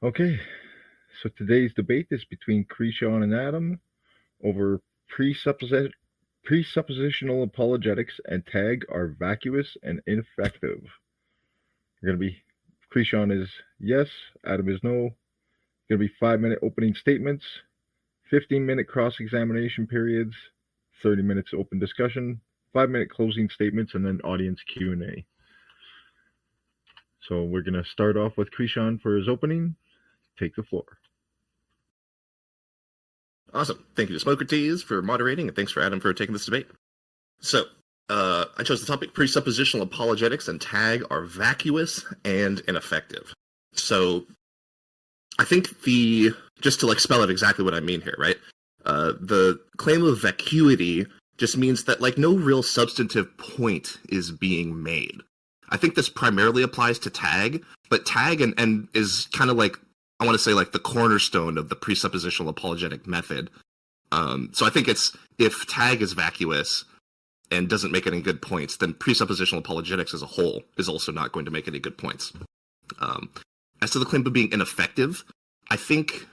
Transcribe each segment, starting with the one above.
Okay, so today's debate is between Krishan and Adam over presuppositional apologetics and tag are vacuous and ineffective. We're going to be Krishan is yes, Adam is no. Going to be 5-minute opening statements, 15-minute cross-examination periods, 30 minutes open discussion, 5-minute closing statements, and then audience Q&A. So we're going to start off with Krishan for his opening. Take the floor. Awesome. Thank you to Smocrates for moderating, and thanks for Adam for taking this debate. So, I chose the topic, presuppositional apologetics and tag are vacuous and ineffective. So, I think just to spell out exactly what I mean here, right? The claim of vacuity just means that no real substantive point is being made. I think this primarily applies to tag, but tag and is kind of I want to say the cornerstone of the presuppositional apologetic method. So I think if tag is vacuous and doesn't make any good points, then presuppositional apologetics as a whole is also not going to make any good points. As to the claim of being ineffective, I think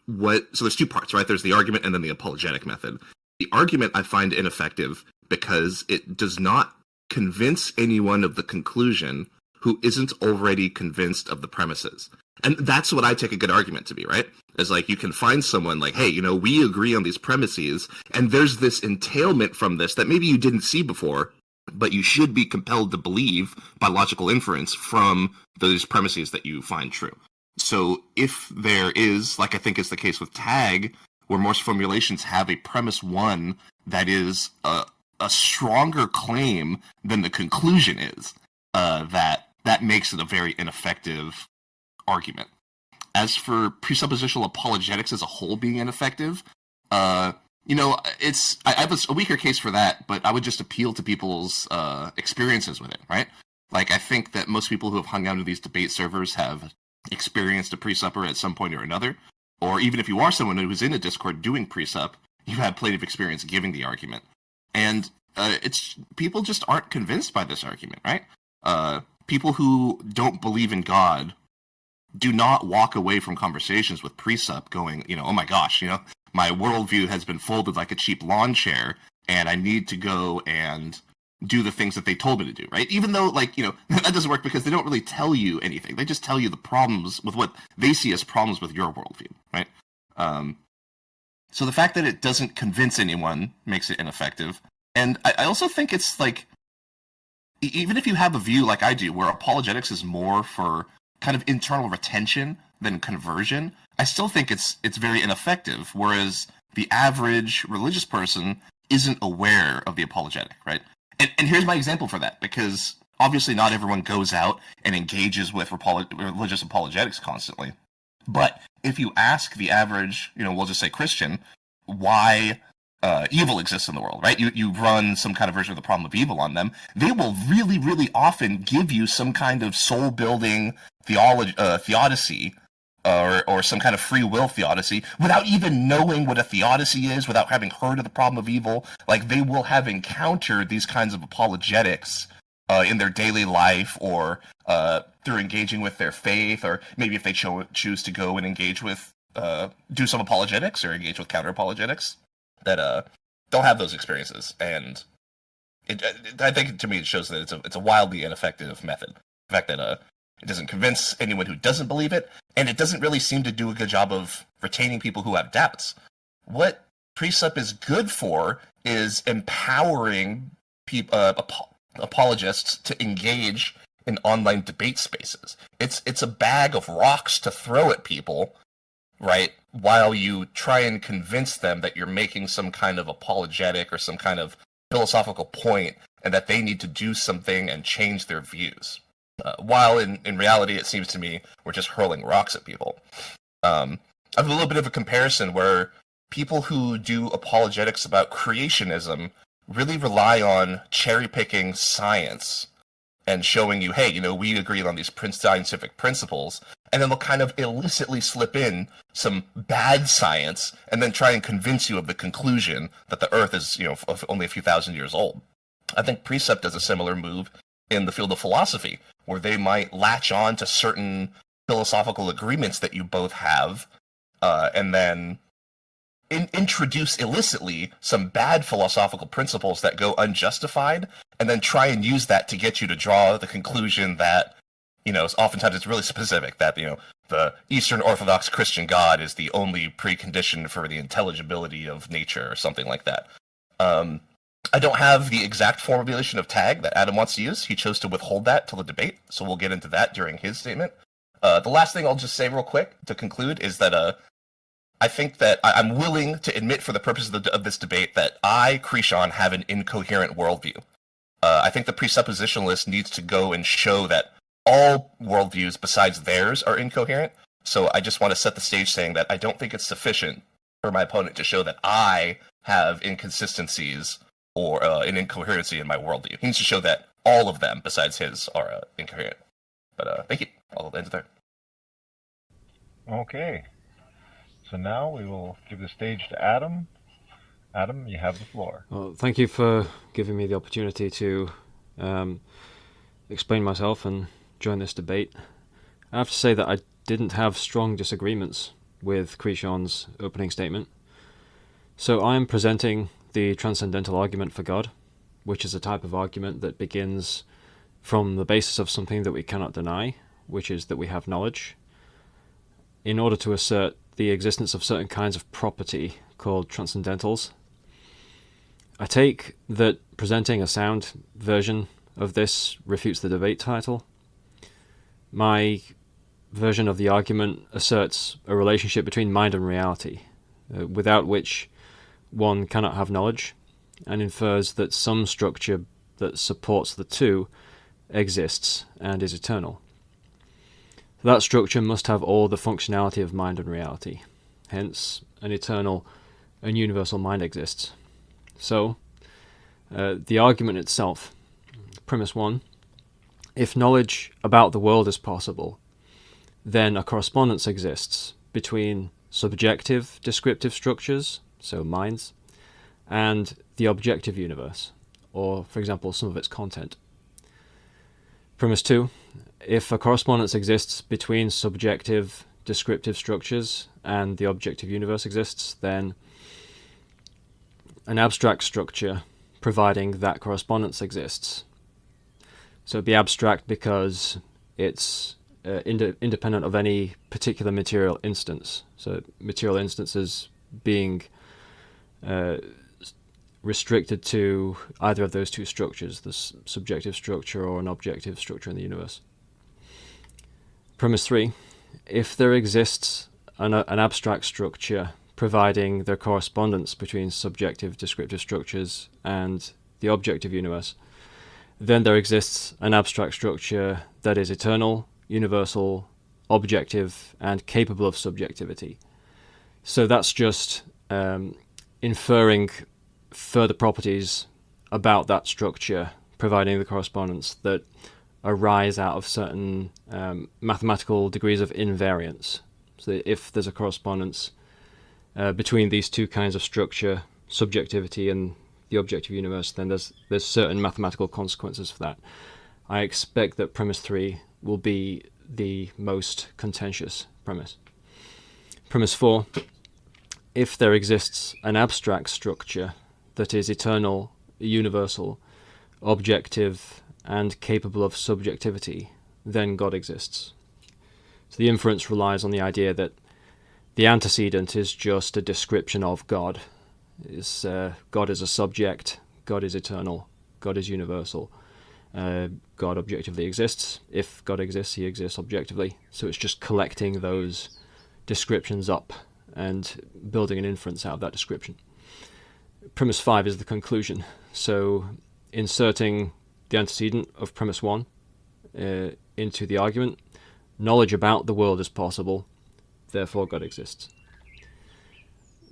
so there's two parts, right? There's the argument and then the apologetic method. The argument I find ineffective because it does not convince anyone of the conclusion who isn't already convinced of the premises. And that's what I take a good argument to be, right? Is you can find someone hey, we agree on these premises, and there's this entailment from this that maybe you didn't see before, but you should be compelled to believe by logical inference from those premises that you find true. So if there is, I think is the case with tag, where most formulations have a premise one that is a stronger claim than the conclusion is, that makes it a very ineffective argument. As for presuppositional apologetics as a whole being ineffective, I have a weaker case for that, but I would just appeal to people's experiences with it, right? I think that most people who have hung out in these debate servers have experienced a presupper at some point or another, or even if you are someone who's in a Discord doing presup, you've had plenty of experience giving the argument. And people just aren't convinced by this argument, right? People who don't believe in God do not walk away from conversations with presup going, oh my gosh, my worldview has been folded like a cheap lawn chair, and I need to go and do the things that they told me to do, right? Even though, that doesn't work because they don't really tell you anything. They just tell you the problems with what they see as problems with your worldview, right? So the fact that it doesn't convince anyone makes it ineffective. And I also think it's even if you have a view like I do, where apologetics is more for kind of internal retention than conversion, I still think it's very ineffective, whereas the average religious person isn't aware of the apologetic, right? And here's my example for that, because obviously not everyone goes out and engages with religious apologetics constantly. But if you ask the average, we'll just say Christian, why evil exists in the world, right? You run some kind of version of the problem of evil on them, they will really, really often give you some kind of soul-building theodicy, or some kind of free will theodicy, without even knowing what a theodicy is, without having heard of the problem of evil. They will have encountered these kinds of apologetics in their daily life, or through engaging with their faith, or maybe if they choose to go and engage with, do some apologetics or engage with counter-apologetics, that don't have those experiences. And I think, to me, it shows that it's a wildly ineffective method. The fact that it doesn't convince anyone who doesn't believe it, and it doesn't really seem to do a good job of retaining people who have doubts. What Presup is good for is empowering apologists to engage in online debate spaces. It's a bag of rocks to throw at people, right, while you try and convince them that you're making some kind of apologetic or some kind of philosophical point, and that they need to do something and change their views. While in reality, it seems to me, we're just hurling rocks at people. I have a little bit of a comparison where people who do apologetics about creationism really rely on cherry-picking science and showing you, hey, we agree on these scientific principles, and then they'll kind of illicitly slip in some bad science and then try and convince you of the conclusion that the Earth is, only a few thousand years old. I think Precept does a similar move in the field of philosophy, where they might latch on to certain philosophical agreements that you both have, and then introduce illicitly some bad philosophical principles that go unjustified, and then try and use that to get you to draw the conclusion that, oftentimes it's really specific, that, the Eastern Orthodox Christian God is the only precondition for the intelligibility of nature, or something like that. I don't have the exact formulation of tag that Adam wants to use. He chose to withhold that till the debate, so we'll get into that during his statement. The last thing I'll just say real quick to conclude is that I think that I'm willing to admit for the purpose of this debate that I, Krishan, have an incoherent worldview. I think the presuppositionalist needs to go and show that all worldviews besides theirs are incoherent. So I just want to set the stage saying that I don't think it's sufficient for my opponent to show that I have inconsistencies or an incoherency in my worldview. He needs to show that all of them besides his are incoherent. But thank you. I'll end there. Okay. So now we will give the stage to Adam. Adam, you have the floor. Well, thank you for giving me the opportunity to explain myself and join this debate. I have to say that I didn't have strong disagreements with Krishan's opening statement. So I am presenting the transcendental argument for God, which is a type of argument that begins from the basis of something that we cannot deny, which is that we have knowledge, in order to assert the existence of certain kinds of property called transcendentals. I take that presenting a sound version of this refutes the debate title. My version of the argument asserts a relationship between mind and reality, without which one cannot have knowledge, and infers that some structure that supports the two exists and is eternal. That structure must have all the functionality of mind and reality. Hence, an eternal and universal mind exists. So, the argument itself, premise 1, if knowledge about the world is possible, then a correspondence exists between subjective descriptive structures, so minds, and the objective universe, or, for example, some of its content. Premise 2, if a correspondence exists between subjective descriptive structures and the objective universe exists, then an abstract structure providing that correspondence exists. So it'd be abstract because it's independent of any particular material instance. So material instances being restricted to either of those two structures, the subjective structure or an objective structure in the universe. Premise 3, if there exists an abstract structure providing the correspondence between subjective descriptive structures and the objective universe, then there exists an abstract structure that is eternal, universal, objective, and capable of subjectivity. So that's just inferring further properties about that structure, providing the correspondence that arise out of certain mathematical degrees of invariance. So that if there's a correspondence between these two kinds of structure, subjectivity and the objective universe, then there's certain mathematical consequences for that. I expect that premise 3 will be the most contentious premise. Premise 4, if there exists an abstract structure that is eternal, universal, objective, and capable of subjectivity, then God exists. So the inference relies on the idea that the antecedent is just a description of God. God is a subject, God is eternal, God is universal, God objectively exists. If God exists, he exists objectively. So it's just collecting those descriptions up and building an inference out of that description. Premise 5 is the conclusion. So inserting the antecedent of premise 1 into the argument, knowledge about the world is possible, therefore God exists.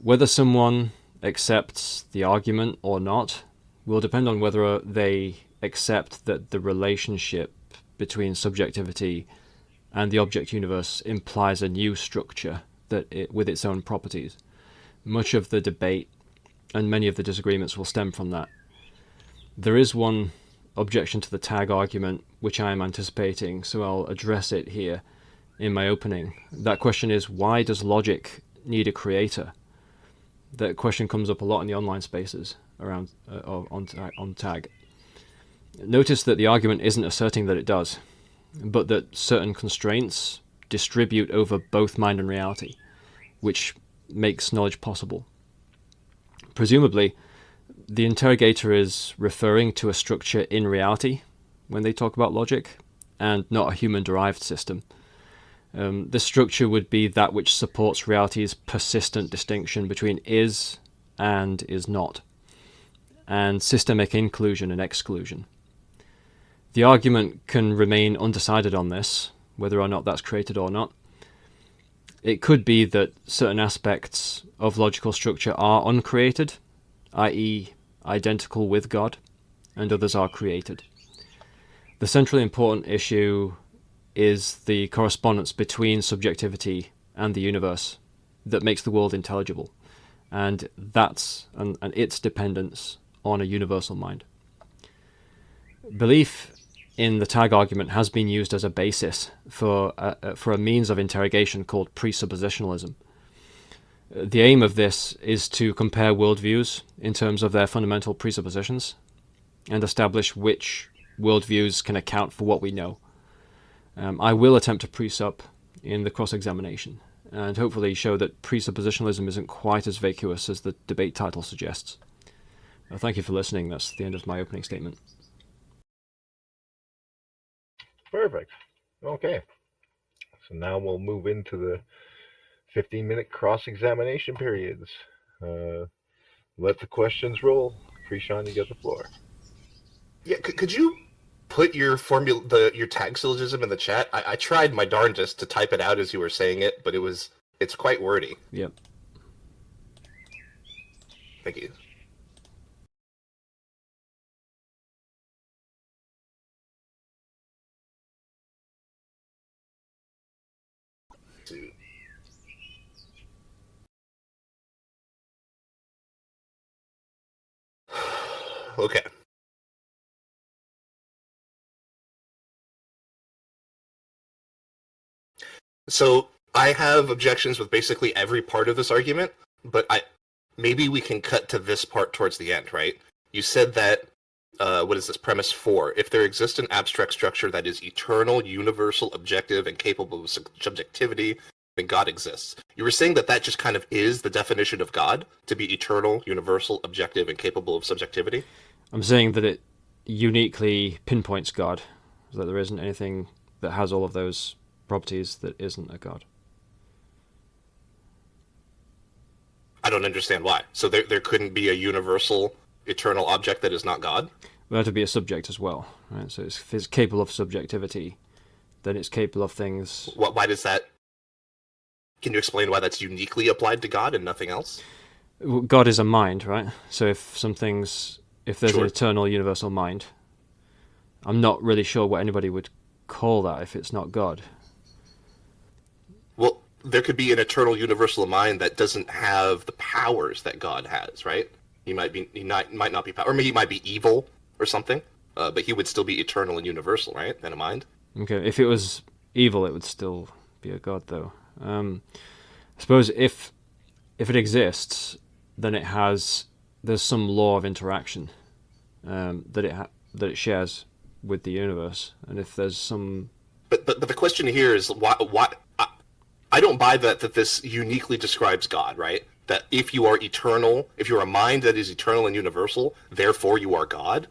Whether someone accepts the argument or not will depend on whether they accept that the relationship between subjectivity and the object universe implies a new structure with its own properties. Much of the debate and many of the disagreements will stem from that. There is one objection to the tag argument which I am anticipating, so I'll address it here in my opening. That question is, why does logic need a creator? That question comes up a lot in the online spaces around on tag. Notice that the argument isn't asserting that it does, but that certain constraints distribute over both mind and reality, which makes knowledge possible. Presumably, the interrogator is referring to a structure in reality when they talk about logic, and not a human-derived system. This structure would be that which supports reality's persistent distinction between is and is not, and systemic inclusion and exclusion. The argument can remain undecided on this, whether or not that's created or not. It could be that certain aspects of logical structure are uncreated, i.e. identical with God, and others are created. The centrally important issue is the correspondence between subjectivity and the universe that makes the world intelligible, and its dependence on a universal mind. Belief in the tag argument has been used as a basis for a means of interrogation called presuppositionalism. The aim of this is to compare worldviews in terms of their fundamental presuppositions and establish which worldviews can account for what we know. I will attempt to presup in the cross-examination and hopefully show that presuppositionalism isn't quite as vacuous as the debate title suggests. Thank you for listening. That's the end of my opening statement. Perfect. Okay. So now we'll move into the 15-minute cross-examination periods. Let the questions roll. Krishan, you get the floor. Yeah, could you put your your tag syllogism in the chat? I tried my darndest to type it out as you were saying it, but it's quite wordy. Yep. Thank you. Okay. So I have objections with basically every part of this argument, but maybe we can cut to this part towards the end, right? You said that, what is this, premise 4? If there exists an abstract structure that is eternal, universal, objective, and capable of subjectivity, then God exists. You were saying that that just kind of is the definition of God, to be eternal, universal, objective, and capable of subjectivity? I'm saying that it uniquely pinpoints God, that there isn't anything that has all of those properties that isn't a God. I don't understand why. So there couldn't be a universal, eternal object that is not God? Well, that would be a subject as well, right? So if it's capable of subjectivity, then it's capable of things... Why does that... Can you explain why that's uniquely applied to God and nothing else? God is a mind, right? So if there's Sure. an eternal universal mind, I'm not really sure what anybody would call that if it's not God. Well, there could be an eternal universal mind that doesn't have the powers that God has, right? He might not be power, or maybe he might be evil or something, but he would still be eternal and universal, right? And a mind. Okay, if it was evil, it would still be a God, though. I suppose if it exists, then there's some law of interaction that it shares with the universe, and if there's some... But the question here is why I don't buy that this uniquely describes God, right? That if you are eternal, if you're a mind that is eternal and universal, therefore you are God.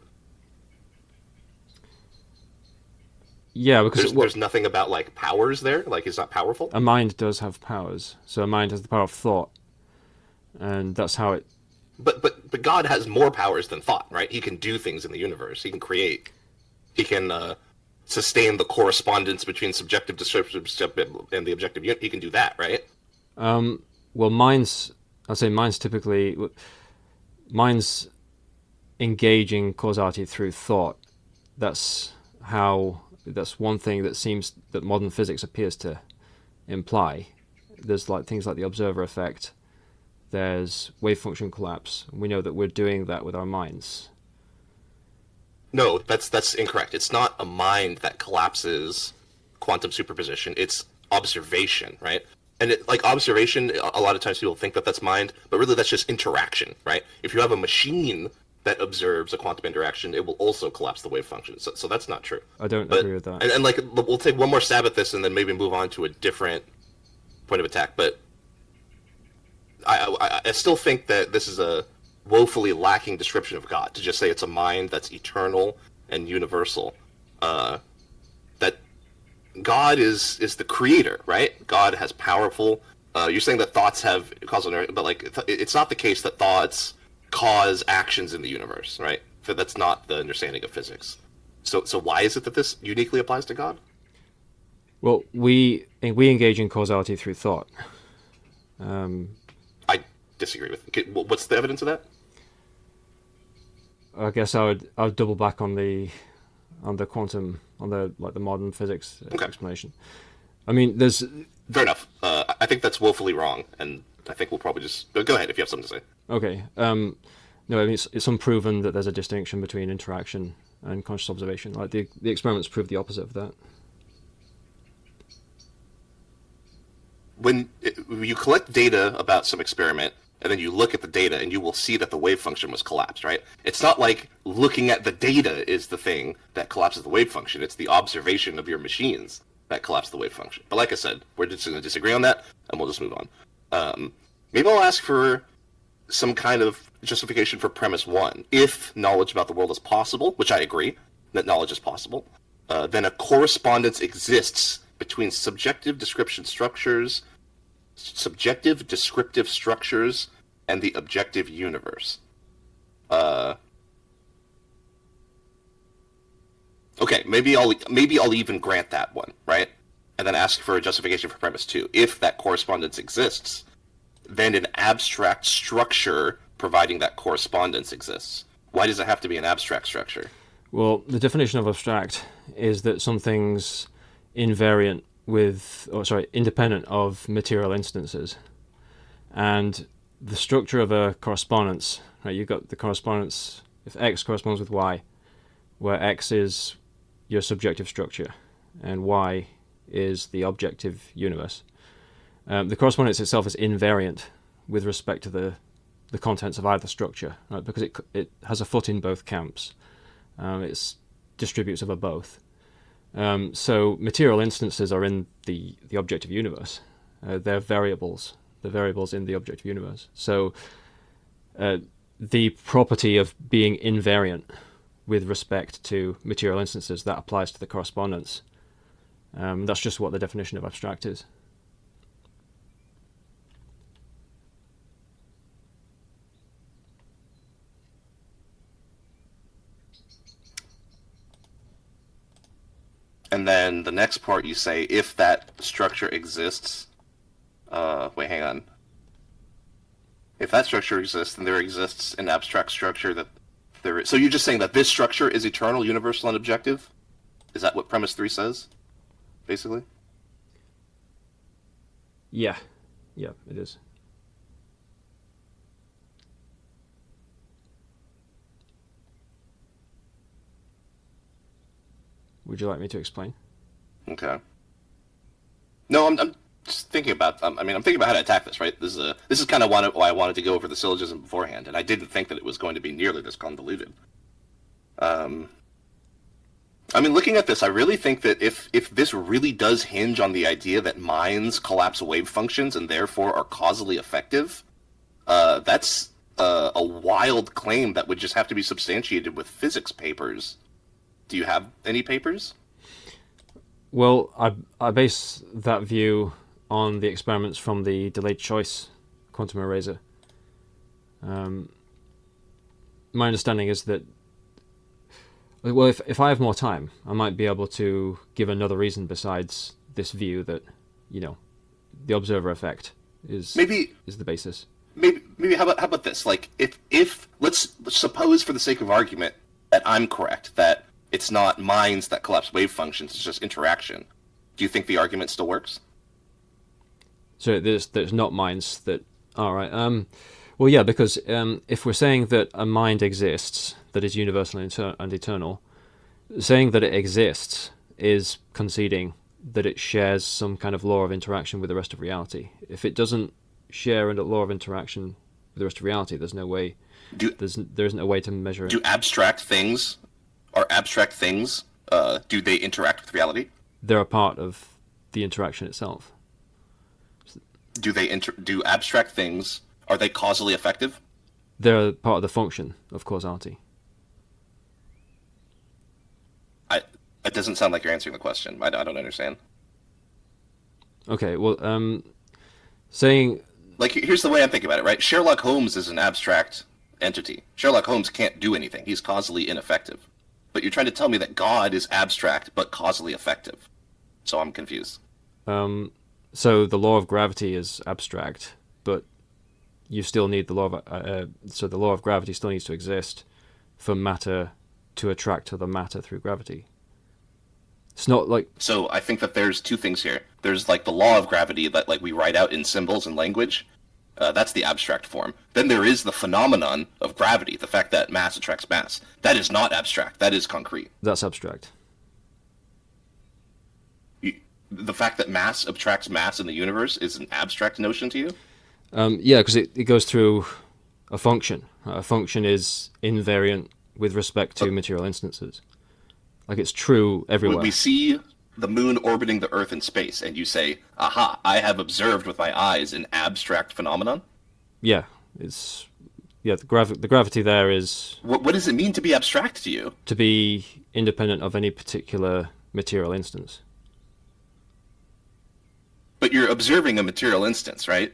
Yeah, because there's nothing about like powers there, like it's not powerful. A mind does have powers, so a mind has the power of thought, and that's how it. But God has more powers than thought, right? He can do things in the universe. He can create. He can sustain the correspondence between subjective, descriptive, and the objective. He can do that, right? Well, minds typically engage in causality through thought. That's one thing that modern physics appears to imply. There's like things like the observer effect. There's wave function collapse. We know that we're doing that with our minds. No, that's incorrect. It's not a mind that collapses quantum superposition. It's observation, right? And like observation, a lot of times people think that that's mind, but really that's just interaction, right? If you have a machine that observes a quantum interaction, it will also collapse the wave function. So that's not true. I don't agree with that. And like we'll take one more stab at this, and then maybe move on to a different point of attack. But I still think that this is a woefully lacking description of God to just say it's a mind that's eternal and universal. That God is the creator, right? God has powerful. You're saying that thoughts have causal, but like it's not the case that thoughts cause actions in the universe, right? So that's not the understanding of physics. So why is it that this uniquely applies to God? Well, we engage in causality through thought. I disagree with. Okay, what's the evidence of that? I guess I would double back on the quantum, on the modern physics explanation. I mean, there's fair enough. I think that's woefully wrong, and I think we'll probably just go ahead if you have something to say. Okay. No, I mean it's unproven that there's a distinction between interaction and conscious observation. Like the experiments prove the opposite of that. When you collect data about some experiment, and then you look at the data, and you will see that the wave function was collapsed, right? It's not like looking at the data is the thing that collapses the wave function. It's the observation of your machines that collapse the wave function. But like I said, we're just going to disagree on that, and we'll just move on. Maybe I'll ask for some kind of justification for premise one. If knowledge about the world is possible, which I agree that knowledge is possible, then a correspondence exists between subjective descriptive structures and the objective universe. Okay, maybe I'll even grant that one, right? And then ask for a justification for premise two. If that correspondence exists, then an abstract structure providing that correspondence exists. Why does it have to be an abstract structure? Well, the definition of abstract is that something's independent of material instances. And the structure of a correspondence, right, you've got the correspondence, if X corresponds with Y, where X is your subjective structure and Y is the objective universe. The correspondence itself is invariant with respect to the contents of either structure, right? Because it has a foot in both camps. It distributes over both. So material instances are in the objective universe. They're variables. They're variables in the objective universe. So the property of being invariant with respect to material instances, that applies to the correspondence. That's just what the definition of abstract is. And then the next part you say, if that structure exists, wait, hang on. If that structure exists, then there exists an abstract structure that there is. So you're just saying that this structure is eternal, universal, and objective? Is that what premise 3 says, basically? Yeah, it is. Would you like me to explain? Okay. No, I'm just thinking about. I'm thinking about how to attack this. Right. This is kind of why I wanted to go over the syllogism beforehand, and I didn't think that it was going to be nearly this convoluted. Looking at this, I really think that if this really does hinge on the idea that minds collapse wave functions and therefore are causally effective, that's a wild claim that would just have to be substantiated with physics papers. Do you have any papers? Well, I base that view on the experiments from the delayed choice quantum eraser. My understanding is that, well, if I have more time, I might be able to give another reason besides this view that, the observer effect is the basis. Maybe how about this? Like, if let's suppose for the sake of argument that I'm correct, that it's not minds that collapse wave functions, it's just interaction. Do you think the argument still works? So there's not minds that... All right. Well, yeah, because if we're saying that a mind exists that is universal and eternal, saying that it exists is conceding that it shares some kind of law of interaction with the rest of reality. If it doesn't share a law of interaction with the rest of reality, there's no way. There isn't a way to measure it. Do abstract things do they interact with reality? They're a part of the interaction itself. Do abstract things, are they causally effective? They're part of the function of causality. It doesn't sound like you're answering the question. I don't understand. Okay, well, saying... Like, here's the way I'm thinking about it, right? Sherlock Holmes is an abstract entity. Sherlock Holmes can't do anything. He's causally ineffective. But you're trying to tell me that God is abstract but causally effective. So I'm confused. So the law of gravity is abstract, but you still need the law of... so the law of gravity still needs to exist for matter to attract other matter through gravity. It's not like... So I think that there's two things here. There's like the law of gravity that like we write out in symbols and language. That's the abstract form. Then there is the phenomenon of gravity, the fact that mass attracts mass. That is not abstract. That is concrete. That's abstract. The fact that mass attracts mass in the universe is an abstract notion to you? Yeah, because it goes through a function. A function is invariant with respect to material instances. Like, it's true everywhere. When we see the moon orbiting the Earth in space, and you say, aha, I have observed with my eyes an abstract phenomenon? Yeah, it's... Yeah, the gravity there is... What does it mean to be abstract to you? To be independent of any particular material instance. But you're observing a material instance, right?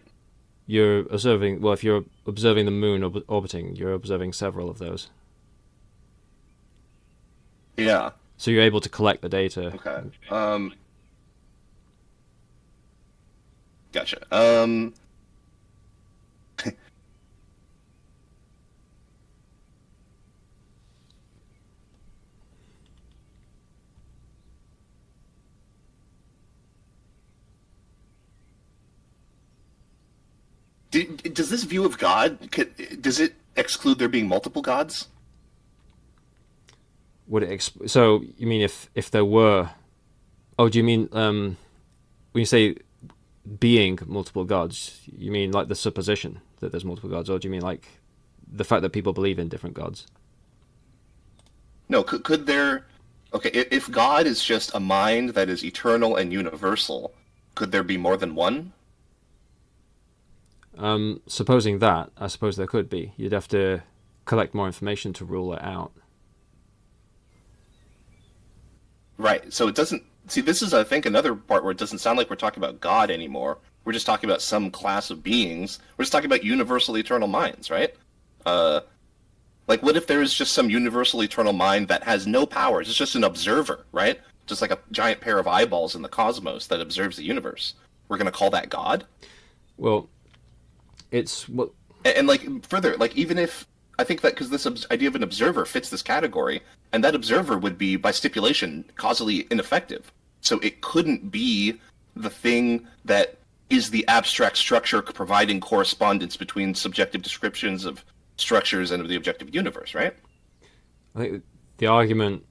You're observing... Well, if you're observing the moon orbiting, you're observing several of those. Yeah. So you're able to collect the data. Okay. Gotcha. Does this view of God, does it exclude there being multiple gods? Would it so you mean if there were... Oh, do you mean when you say being multiple gods, you mean like the supposition that there's multiple gods, or do you mean like the fact that people believe in different gods? No, could there... Okay, if God is just a mind that is eternal and universal, could there be more than one? Supposing that, I suppose there could be. You'd have to collect more information to rule it out. Right, so it doesn't... See, this is, I think, another part where it doesn't sound like we're talking about God anymore. We're just talking about some class of beings. We're just talking about universal eternal minds, right? Like, what if there is just some universal eternal mind that has no powers? It's just an observer, right? Just like a giant pair of eyeballs in the cosmos that observes the universe. We're going to call that God? Well, it's... what. And like, further, like, even if... I think that because this idea of an observer fits this category, and that observer would be, by stipulation, causally ineffective. So it couldn't be the thing that is the abstract structure providing correspondence between subjective descriptions of structures and of the objective universe, right? I think the argument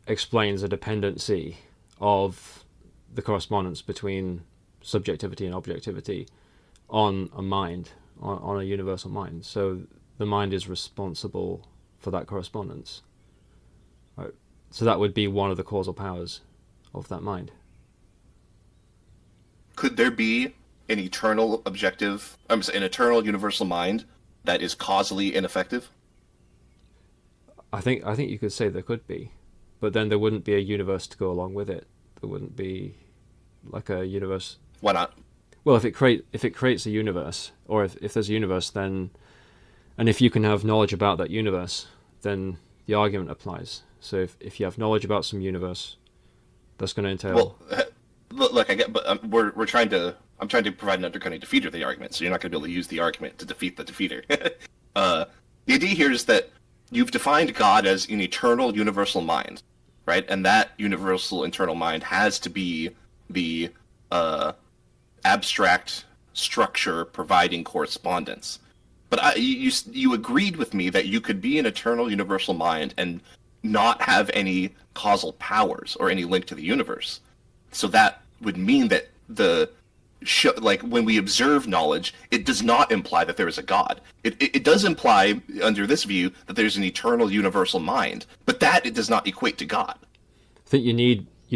explains a dependency of the correspondence between subjectivity and objectivity on a mind, on a universal mind. So the mind is responsible for that correspondence. Right. So that would be one of the causal powers of that mind. Could there be an eternal an eternal universal mind that is causally ineffective? I think you could say there could be, but then there wouldn't be a universe to go along with it. There wouldn't be like a universe. Why not? Well, if it creates a universe, or if there's a universe, then, and if you can have knowledge about that universe, then the argument applies. So if you have knowledge about some universe, that's going to entail... Well, look, I get, but I'm trying to provide an undercutting defeater of the argument, so you're not going to be able to use the argument to defeat the defeater. The idea here is that you've defined God as an eternal universal mind, right? And that universal internal mind has to be the abstract structure providing correspondence. But you agreed with me that you could be an eternal universal mind and not have any causal powers or any link to the universe. So that would mean that like when we observe knowledge, it does not imply that there is a God. It does imply, under this view, that there's an eternal universal mind, but that it does not equate to God. I think you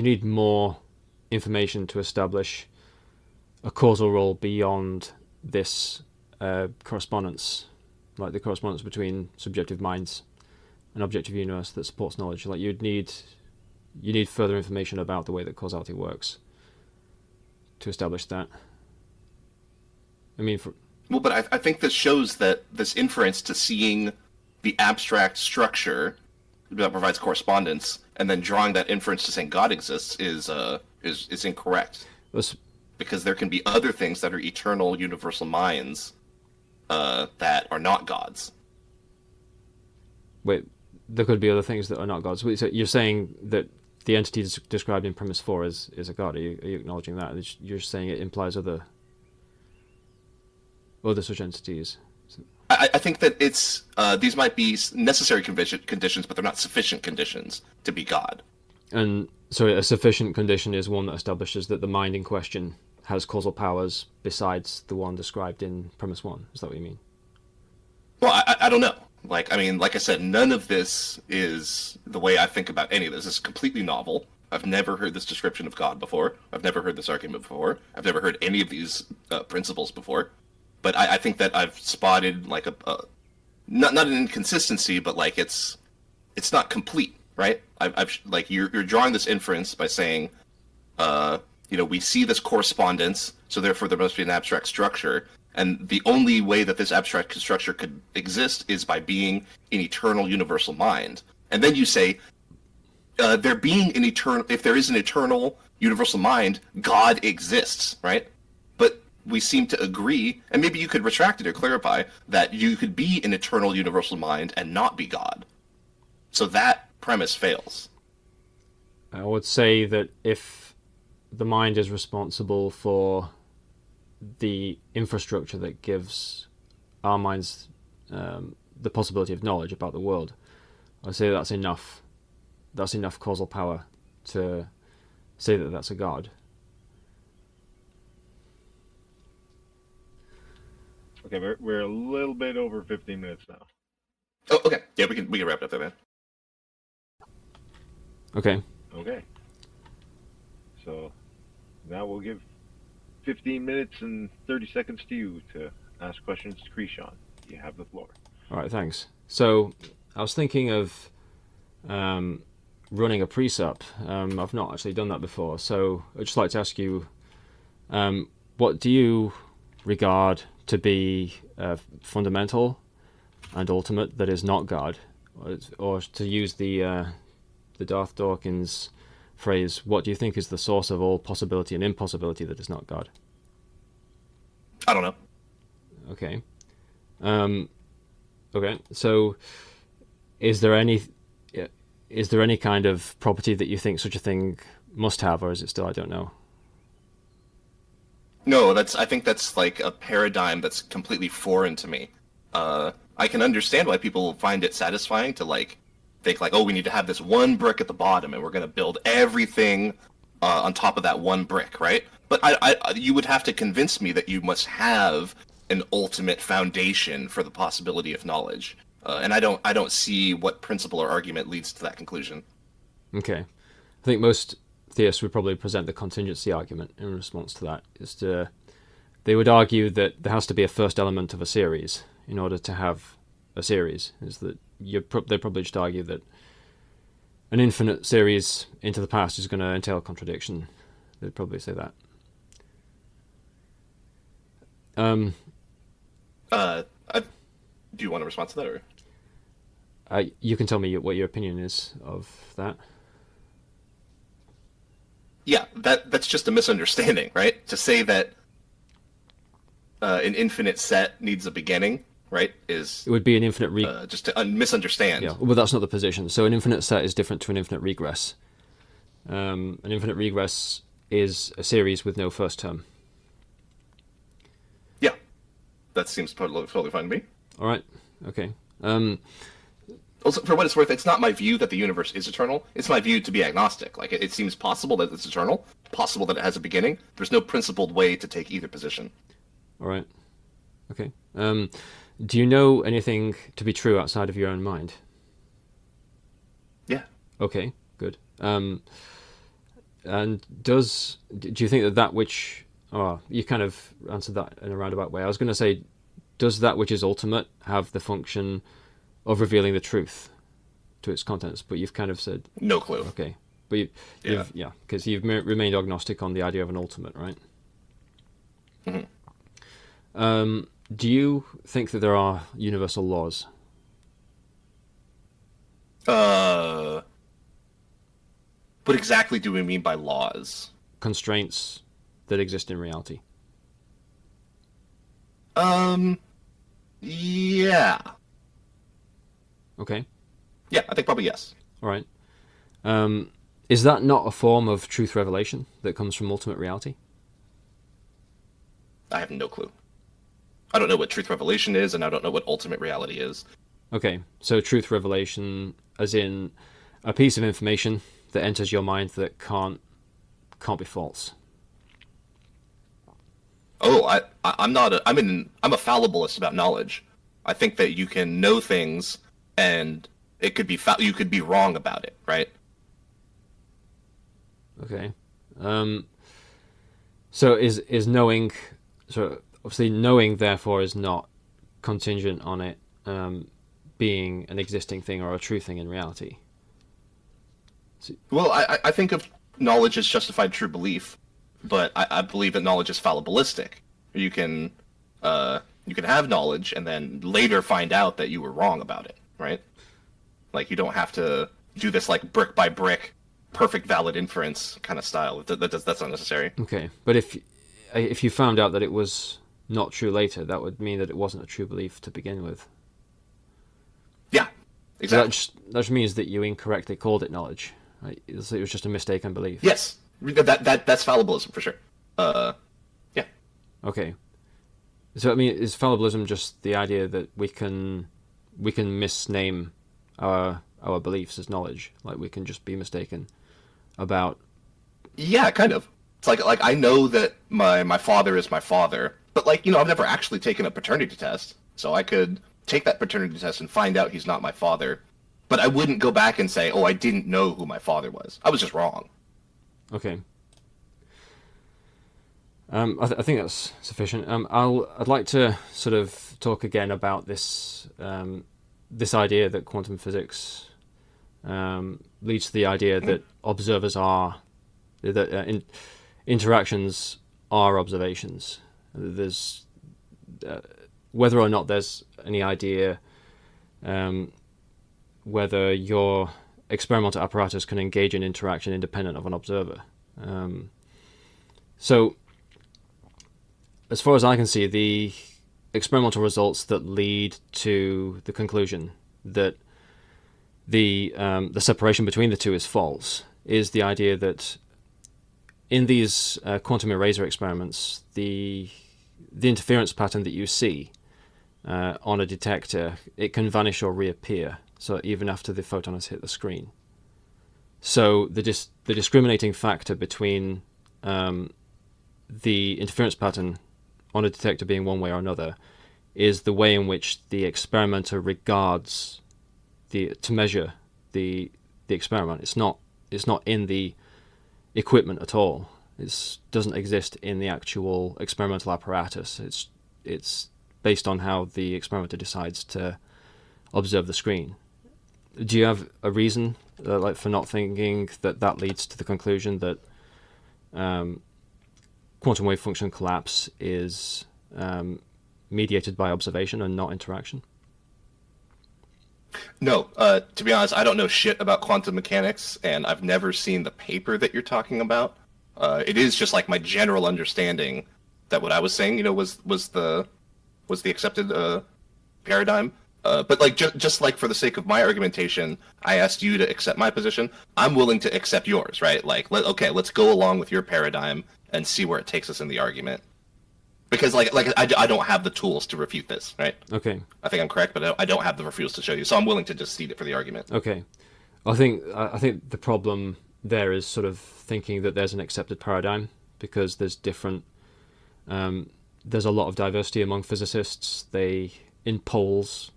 need more information to establish a causal role beyond this correspondence, like the correspondence between subjective minds and objective universe that supports knowledge. Like you need further information about the way that causality works to establish that. I mean, But I think this shows that this inference to seeing the abstract structure that provides correspondence and then drawing that inference to saying God exists is incorrect. Because there can be other things that are eternal universal minds that are not gods. Wait, there could be other things that are not gods. So you're saying that the entity described in premise 4 is a god. Are you acknowledging that? You're saying it implies other such entities. I think that it's these might be necessary conditions, but they're not sufficient conditions to be God. And so a sufficient condition is one that establishes that the mind in question has causal powers besides the one described in premise 1. Is that what you mean? Well, I don't know. Like I said, none of this is the way I think about any of this. It's completely novel. I've never heard this description of God before. I've never heard this argument before. I've never heard any of these principles before. But I think that I've spotted like not an inconsistency, but like it's not complete, right? I've like you're drawing this inference by saying, we see this correspondence, so therefore there must be an abstract structure, and the only way that this abstract structure could exist is by being an eternal universal mind. And then you say, if there is an eternal universal mind, God exists, right? But we seem to agree, and maybe you could retract it or clarify, that you could be an eternal universal mind and not be God. So that premise fails. I would say that if the mind is responsible for the infrastructure that gives our minds the possibility of knowledge about the world, I'd say that's enough. That's enough causal power to say that that's a god. Okay, we're a little bit over 15 minutes now. Oh, okay. Yeah, we can wrap it up there, man. Okay. So now we'll give 15 minutes and 30 seconds to you to ask questions to Krishan. You have the floor. All right, thanks. So I was thinking of running a presup. I've not actually done that before, so I'd just like to ask you, what do you regard to be fundamental and ultimate that is not God? Or to use the Darth Dawkins phrase, what do you think is the source of all possibility and impossibility that is not God? I don't know. Okay. Okay. So, is there any kind of property that you think such a thing must have, or is it still I don't know? No, I think that's like a paradigm that's completely foreign to me. I can understand why people find it satisfying to like think like, oh, we need to have this one brick at the bottom, and we're going to build everything on top of that one brick, right? But you would have to convince me that you must have an ultimate foundation for the possibility of knowledge, and I don't see what principle or argument leads to that conclusion. Okay, I think most theists would probably present the contingency argument in response to that. They would argue that there has to be a first element of a series in order to have a series. Is that they probably just argue that an infinite series into the past is going to entail contradiction. They'd probably say that. Do you want to respond to that, or? You can tell me what your opinion is of that. Yeah, that's just a misunderstanding, right? To say that an infinite set needs a beginning, right, is... It would be an infinite just to misunderstand. Yeah, well, that's not the position. So an infinite set is different to an infinite regress. An infinite regress is a series with no first term. Yeah, that seems totally fine to me. All right, okay. Also, for what it's worth, it's not my view that the universe is eternal. It's my view to be agnostic. Like, it seems possible that it's eternal, possible that it has a beginning. There's no principled way to take either position. All right. Okay. Do you know anything to be true outside of your own mind? Yeah. Okay, good. And do you think that which... Oh, you kind of answered that in a roundabout way. I was going to say, does that which is ultimate have the function of revealing the truth to its contents? But you've kind of said... No clue. Okay. But because you've remained agnostic on the idea of an ultimate, right? Mm-hmm. Do you think that there are universal laws? What exactly do we mean by laws? Constraints that exist in reality. Yeah. Okay. Yeah, I think probably yes. All right. Is that not a form of truth revelation that comes from ultimate reality? I have no clue. I don't know what truth revelation is, and I don't know what ultimate reality is. Okay, so truth revelation, as in a piece of information that enters your mind that can't be false. Oh, I'm a fallibilist about knowledge. I think that you can know things, and it could be you could be wrong about it, right? Okay. So is knowing, so obviously knowing therefore is not contingent on it being an existing thing or a true thing in reality. Well, I think of knowledge as justified true belief, but I believe that knowledge is fallibilistic. You can have knowledge and then later find out that you were wrong about it, right? Like, you don't have to do this like brick by brick, perfect valid inference kind of style. That's not necessary. Okay, but if you found out that it was not true later, that would mean that it wasn't a true belief to begin with. Yeah, exactly. So that just means that you incorrectly called it knowledge. Right? It was just a mistaken belief. Yes, that's fallibilism for sure. Yeah. Okay. So I mean, is fallibilism just the idea that we can misname our beliefs as knowledge? Like, we can just be mistaken about... Yeah, kind of. It's like I know that my father is my father, but like, I've never actually taken a paternity test, so I could take that paternity test and find out he's not my father, but I wouldn't go back and say, oh, I didn't know who my father was. I was just wrong. Okay. I think that's sufficient. I'd like to sort of talk again about this this idea that quantum physics leads to the idea that observers are interactions are observations. There's whether or not there's any idea whether your experimental apparatus can engage in interaction independent of an observer. So, as far as I can see, the experimental results that lead to the conclusion that the separation between the two is false is the idea that in these quantum eraser experiments, the interference pattern that you see on a detector, it can vanish or reappear, so even after the photon has hit the screen. So the discriminating factor between the interference pattern on a detector being one way or another is the way in which the experimenter regards to measure the experiment. It's not in the equipment at all. It doesn't exist in the actual experimental apparatus. It's based on how the experimenter decides to observe the screen. Do you have a reason for not thinking that leads to the conclusion that quantum wave function collapse is mediated by observation and not interaction? No, to be honest, I don't know shit about quantum mechanics, and I've never seen the paper that you're talking about. It is just like my general understanding that what I was saying, was the accepted paradigm. But like just like for the sake of my argumentation, I asked you to accept my position. I'm willing to accept yours, right? Like, let's go along with your paradigm and see where it takes us in the argument. Because I don't have the tools to refute this, right? Okay. I think I'm correct, but I don't have the refuse to show you, so I'm willing to just cede it for the argument. Okay. I think the problem there is sort of thinking that there's an accepted paradigm because there's different. There's a lot of diversity among physicists. In polls,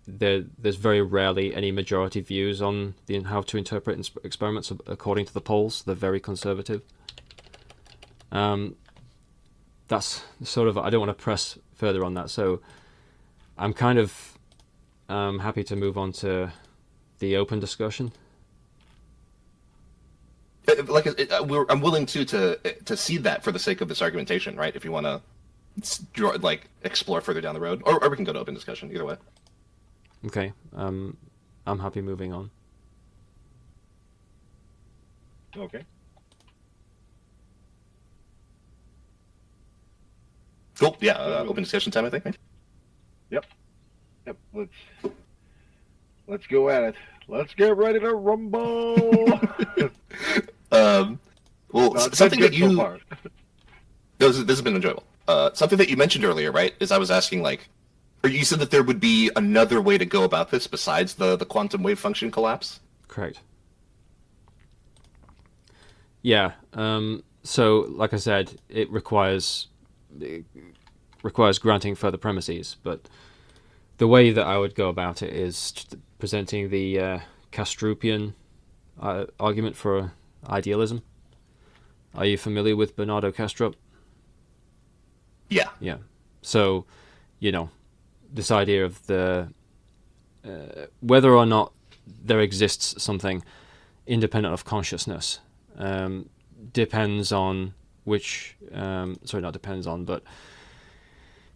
there's very rarely any majority views on how to interpret experiments according to the polls. They're very conservative. That's sort of, I don't want to press further on that, so I'm kind of happy to move on to the open discussion. Like, I'm willing to cede that for the sake of this argumentation, right? If you want to explore further down the road, or we can go to open discussion, either way. Okay, I'm happy moving on. Okay. Cool. Yeah. Open discussion time, I think. Yep. Let's go at it. Let's get ready to rumble. Something that you. So this has been enjoyable. Something that you mentioned earlier, right? Is I was asking, or you said that there would be another way to go about this besides the quantum wave function collapse. Correct. Yeah. So, like I said, it requires granting further premises, but the way that I would go about it is presenting the Kastrupian argument for idealism. Are you familiar with Bernardo Kastrup? Yeah. Yeah. So, this idea of whether or not there exists something independent of consciousness depends on which. Not depends on, but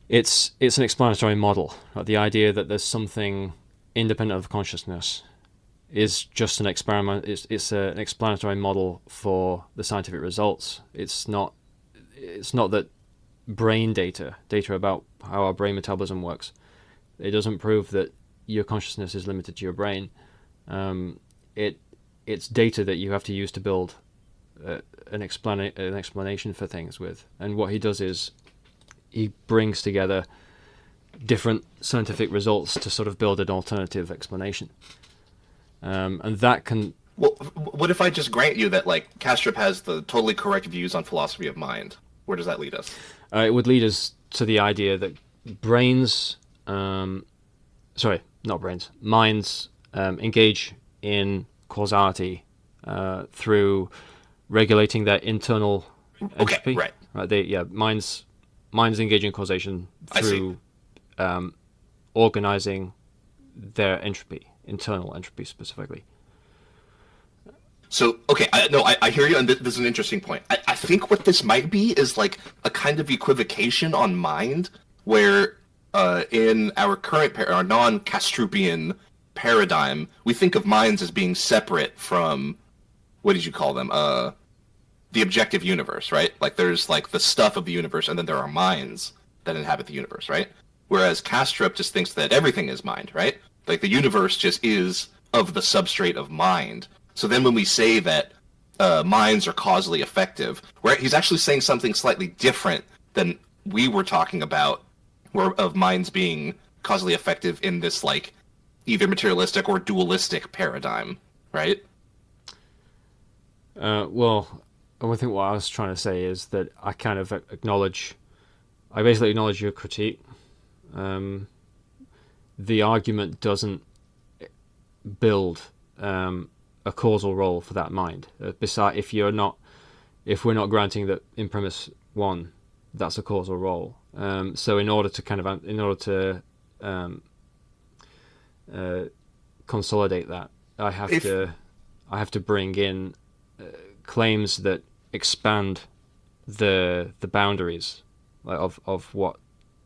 it's an explanatory model. Right? The idea that there's something independent of consciousness is just an experiment. It's an explanatory model for the scientific results. It's not that brain data about how our brain metabolism works. It doesn't prove that your consciousness is limited to your brain. It's data that you have to use to build an explanation for things with. And what he does is he brings together different scientific results to sort of build an alternative explanation. And that can... Well, what if I just grant you that, Kastrup has the totally correct views on philosophy of mind? Where does that lead us? It would lead us to the idea that minds engage in causality through regulating their internal entropy. Okay, right. Minds engage in causation through organizing their entropy, internal entropy specifically. So, okay, I hear you, and this is an interesting point. I think what this might be is a kind of equivocation on mind, where in our current, our non-Kastrupian paradigm, we think of minds as being separate from, what did you call them? The objective universe, right? There's the stuff of the universe, and then there are minds that inhabit the universe, right? Whereas Kastrup just thinks that everything is mind, right? The universe just is of the substrate of mind. So then when we say that minds are causally effective, where he's actually saying something slightly different than we were talking about, of minds being causally effective in this either materialistic or dualistic paradigm, right? Well, I think what I was trying to say is that I kind of basically acknowledge your critique. The argument doesn't build a causal role for that mind. Besides, if we're not granting that in premise one, that's a causal role. So in order to consolidate that, I have to bring in claims that expand the boundaries of what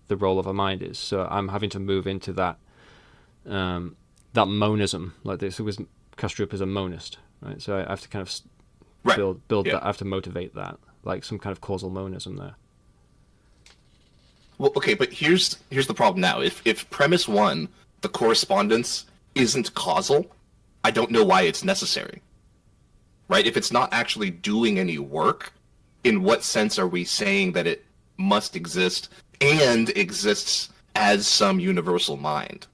the role of a mind is. So I'm having to move into that monism, like this. It was Kastrup is a monist, right? So I have to kind of build that. I have to motivate that, some kind of causal monism there. Well, okay, but here's the problem now. If premise one, the correspondence, isn't causal, I don't know why it's necessary. Right? If it's not actually doing any work, in what sense are we saying that it must exist and exists as some universal mind?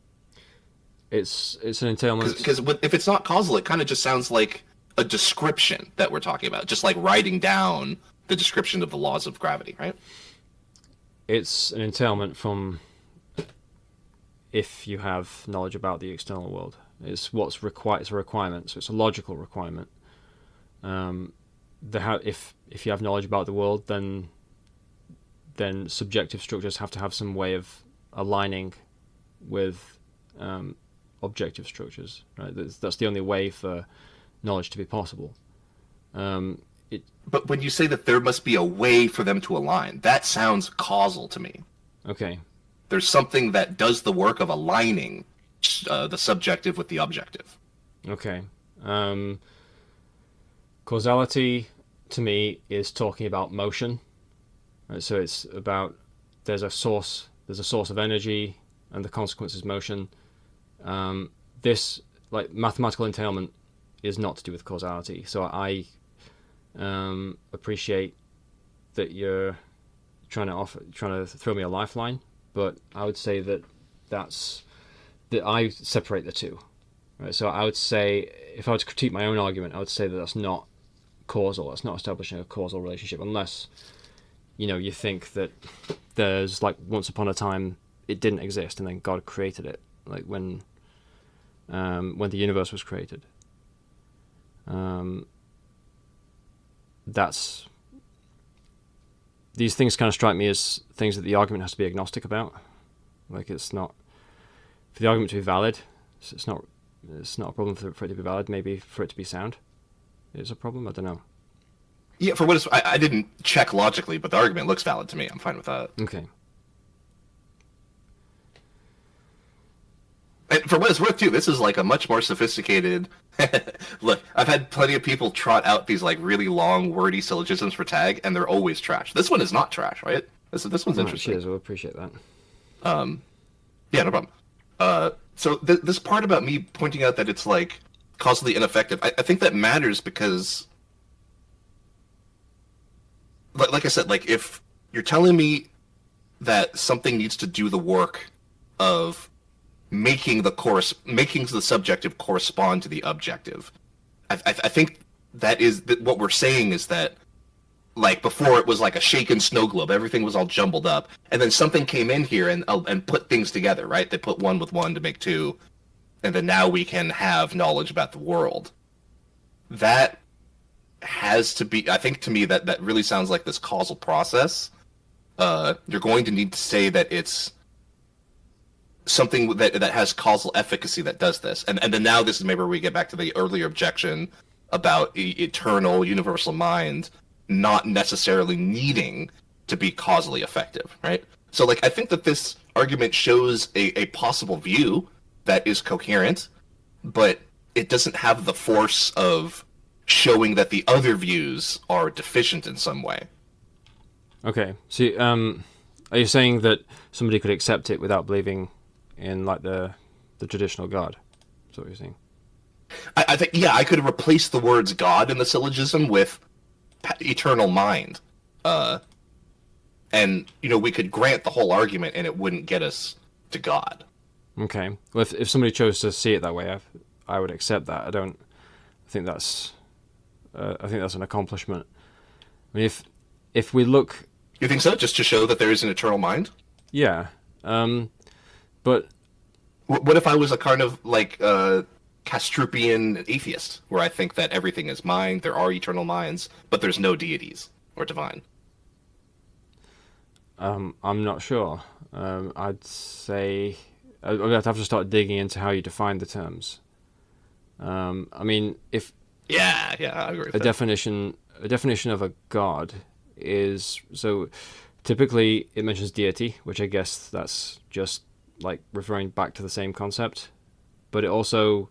It's an entailment. Because if it's not causal, it kind of just sounds like a description that we're talking about, just like writing down the description of the laws of gravity, right? It's an entailment from if you have knowledge about the external world. It's what's required. It's a requirement, so it's a logical requirement. If you have knowledge about the world, then subjective structures have to have some way of aligning with objective structures. Right? That's the only way for knowledge to be possible. But when you say that there must be a way for them to align, that sounds causal to me. Okay. There's something that does the work of aligning the subjective with the objective. Okay. Causality, to me, is talking about motion. Right? So it's about there's a source of energy, and the consequence is motion. This, like mathematical entailment, is not to do with causality. So I appreciate that you're trying to throw me a lifeline, but I would say that I separate the two. Right? So I would say, if I were to critique my own argument, I would say that that's not causal. That's not establishing a causal relationship, unless you think that there's, like, once upon a time it didn't exist and then God created it, like when the universe was created. These things kind of strike me as things that the argument has to be agnostic about. Like, it's not, for the argument to be valid, it's not a problem for it to be valid. Maybe for it to be sound is a problem. I don't know. Yeah, for what it's, I didn't check logically, but the argument looks valid to me. I'm fine with that. Okay. And for what it's worth, too, this is like a much more sophisticated... Look, I've had plenty of people trot out these like really long, wordy syllogisms for tag, and they're always trash. This one is not trash, right? This one's interesting. Cheers, we'll appreciate that. Yeah, no problem. So this part about me pointing out that it's like causally ineffective, I think that matters because, like I said, like if you're telling me that something needs to do the work of making the subjective correspond to the objective, I think that is what we're saying is that, like, before it was like a shaken snow globe, everything was all jumbled up, and then something came in here and put things together, right? They put one with one to make two, and then now we can have knowledge about the world. That has to be, I think, to me, that really sounds like this causal process. You're going to need to say that it's something that has causal efficacy that does this. And then now this is maybe where we get back to the earlier objection about eternal universal mind not necessarily needing to be causally effective, right? So, like, I think that this argument shows a possible view that is coherent, but it doesn't have the force of showing that the other views are deficient in some way. Okay. So, are you saying that somebody could accept it without believing in, like, the traditional God? That's what you're saying. I think, yeah, I could replace the words God in the syllogism with eternal mind. And, we could grant the whole argument and it wouldn't get us to God. Okay. Well, if somebody chose to see it that way, I would accept that. I think that's an accomplishment. I mean, if we look... You think so? Just to show that there is an eternal mind? Yeah. But what if I was a kind of like Castrupian atheist, where I think that everything is mind, there are eternal minds, but there's no deities or divine? I'm not sure. I'd say I'd have to start digging into how you define the terms. I mean, if I agree with a that. definition of a god is, so typically it mentions deity, which I guess that's just like referring back to the same concept, but it also,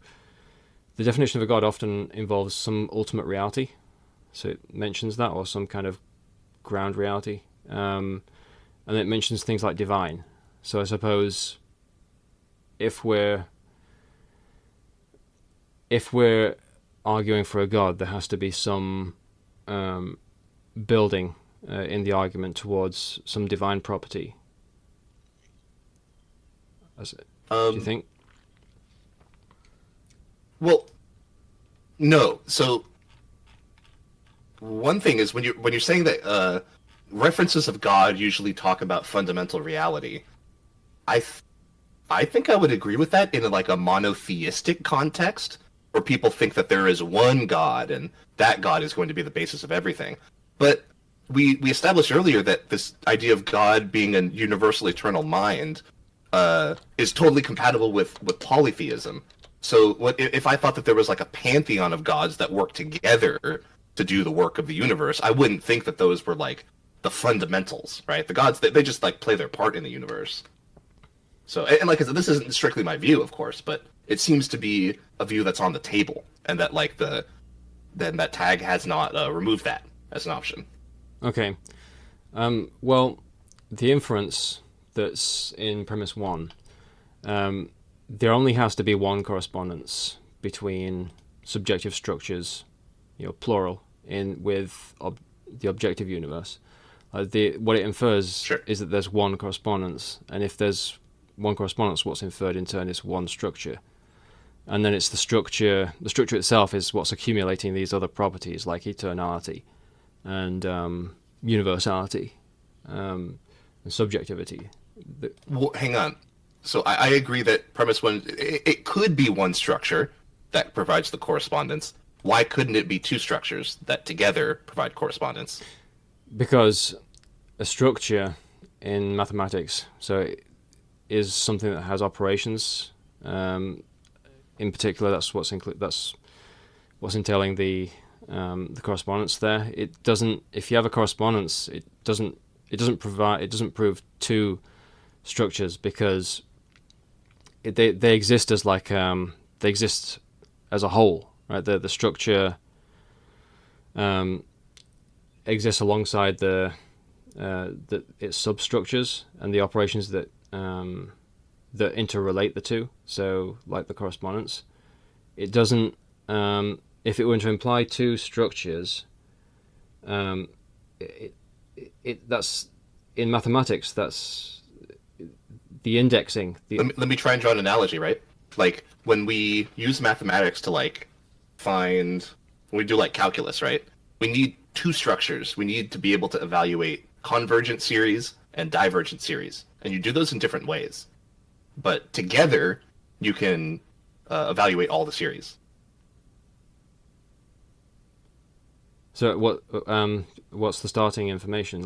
the definition of a god often involves some ultimate reality, so it mentions that, or some kind of ground reality, and it mentions things like divine. So I suppose if we're arguing for a god, there has to be some building in the argument towards some divine property. Do you think? Well, no. So one thing is when you're saying that references of God usually talk about fundamental reality. I think I would agree with that in like a monotheistic context, where people think that there is one God and that God is going to be the basis of everything. But we established earlier that this idea of God being a universal eternal mind is totally compatible with polytheism. So what if I thought that there was like a pantheon of gods that work together to do the work of the universe? I wouldn't think that those were like the fundamentals, right? The gods, they just like play their part in the universe. So, and like I said, this isn't strictly my view, of course, but it seems to be a view that's on the table, and that like then that tag has not removed that as an option. Okay. Well, the inference that's in premise 1, there only has to be one correspondence between subjective structures, plural, with the objective universe. What it infers Sure. is that there's one correspondence, and if there's one correspondence, what's inferred in turn is one structure. And then it's the structure itself is what's accumulating these other properties like eternality and universality and subjectivity. Well, hang on. So I agree that premise 1, it could be one structure that provides the correspondence. Why couldn't it be two structures that together provide correspondence? Because a structure in mathematics is something that has operations. In particular, that's what's entailing the correspondence there. It doesn't. If you have a correspondence, it doesn't prove two structures, because they exist as they exist as a whole, right? The structure exists alongside its substructures and the operations that interrelate the two. So, like the correspondence, it doesn't. If it were to imply two structures, that's in mathematics. That's the indexing. Let me try and draw an analogy, right? Like when we use mathematics to like find, when we do like calculus, right? We need two structures. We need to be able to evaluate convergent series and divergent series, and you do those in different ways. But together, you can evaluate all the series. So what's the starting information?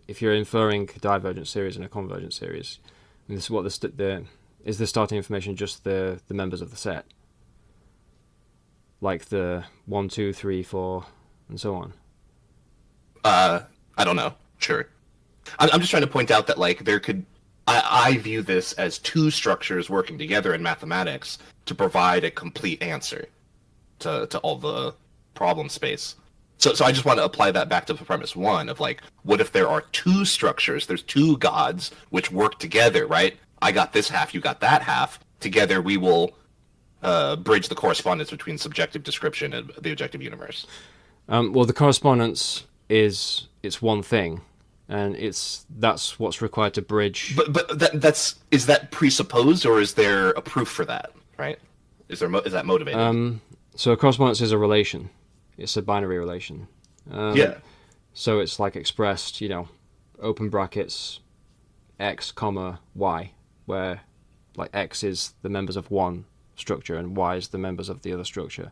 If you're inferring divergent series and a convergent series, and this is what is the starting information just the members of the set, like the 1, 2, 3, 4, and so on. I don't know. Sure. I'm just trying to point out that like there could. I view this as two structures working together in mathematics to provide a complete answer to all the problem space. So I just want to apply that back to the premise 1 of like, what if there are two structures? There's two gods which work together, right? I got this half, you got that half. Together we will bridge the correspondence between subjective description and the objective universe. Well, the correspondence it's one thing. And that's what's required to bridge. But is that presupposed, or is there a proof for that? Right? Is that motivated? So a correspondence is a relation. It's a binary relation. Yeah. So it's like expressed, open brackets, x, comma, y, where like x is the members of one structure and y is the members of the other structure.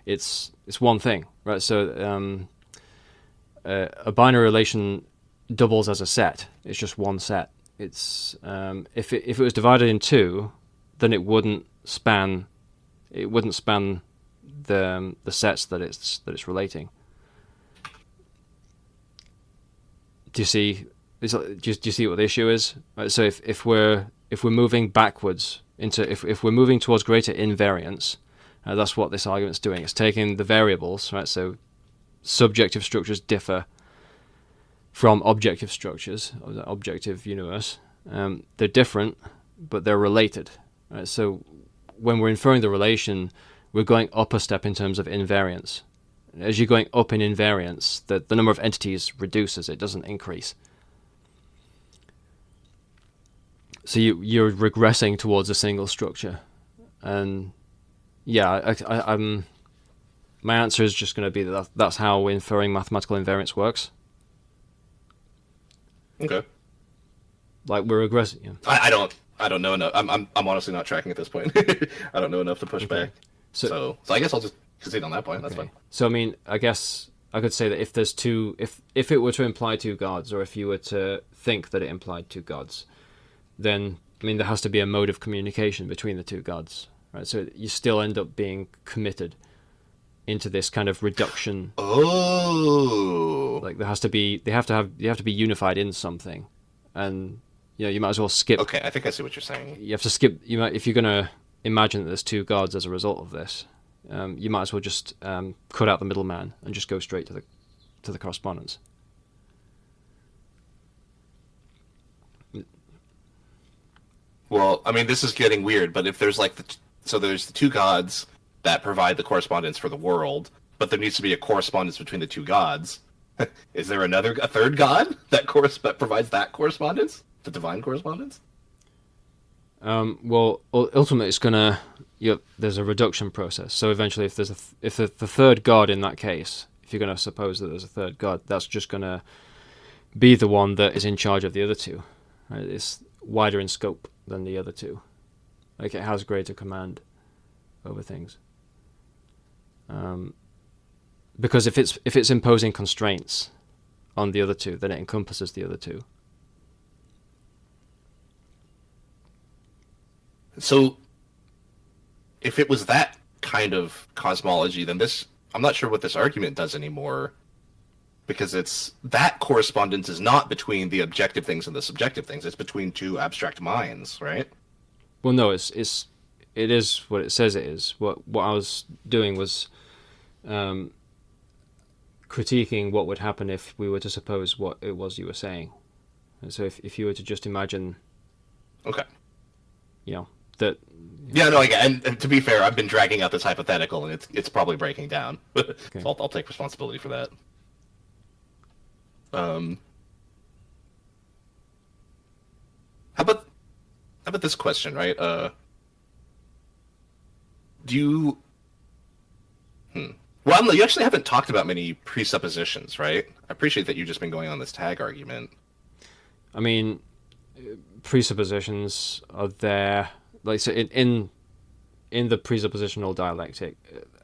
It's one thing, right? So a binary relation doubles as a set. It's just one set. It's if it was divided in two, then it wouldn't span the sets that it's relating. Do you see? Do you see what the issue is? Right, so if we're moving backwards if we're moving towards greater invariance, that's what this argument's doing. It's taking the variables, right? So subjective structures differ from objective structures of the objective universe. They're different, but they're related. Right? So when we're inferring the relation, we're going up a step in terms of invariance. As you're going up in invariance, the number of entities reduces, it doesn't increase. So you're regressing towards a single structure. And yeah, my answer is just going to be that that's how inferring mathematical invariance works. Okay. Like we're regressing. Yeah. I don't know enough. I'm honestly not tracking at this point. I don't know enough to push back. So I guess I'll just concede on that point. That's fine. So I mean, I guess I could say that if there's two, if it were to imply two gods, or if you were to think that it implied two gods, then I mean there has to be a mode of communication between the two gods, right? So you still end up being committed into this kind of reduction. Oh, like you have to be unified in something, and you might as well skip. Okay, I think I see what you're saying. You have to skip. If you're gonna imagine that there's two gods as a result of this, you might as well just cut out the middleman and just go straight to the correspondence. Well, I mean, this is getting weird, but if there's there's the two gods that provide the correspondence for the world, but there needs to be a correspondence between the two gods. Is there a third god that provides that correspondence, the divine correspondence? Well, ultimately, it's gonna. There's a reduction process. So eventually, if the third god in that case, if you're gonna suppose that there's a third god, that's just gonna be the one that is in charge of the other two. Right? It's wider in scope than the other two. Like it has greater command over things. Because if it's imposing constraints on the other two, then it encompasses the other two. So, if it was that kind of cosmology, then I'm not sure what this argument does anymore, because that correspondence is not between the objective things and the subjective things. It's between two abstract minds, right? Well, no, it is what it says it is. What I was doing was critiquing what would happen if we were to suppose what it was you were saying. And so if you were to just imagine, okay, that. Yeah, no, and to be fair, I've been dragging out this hypothetical, and it's probably breaking down. Okay. So I'll take responsibility for that. How about this question, right? Do you? Well, you actually haven't talked about many presuppositions, right? I appreciate that you've just been going on this tag argument. I mean, presuppositions are there. Like so, in the presuppositional dialectic,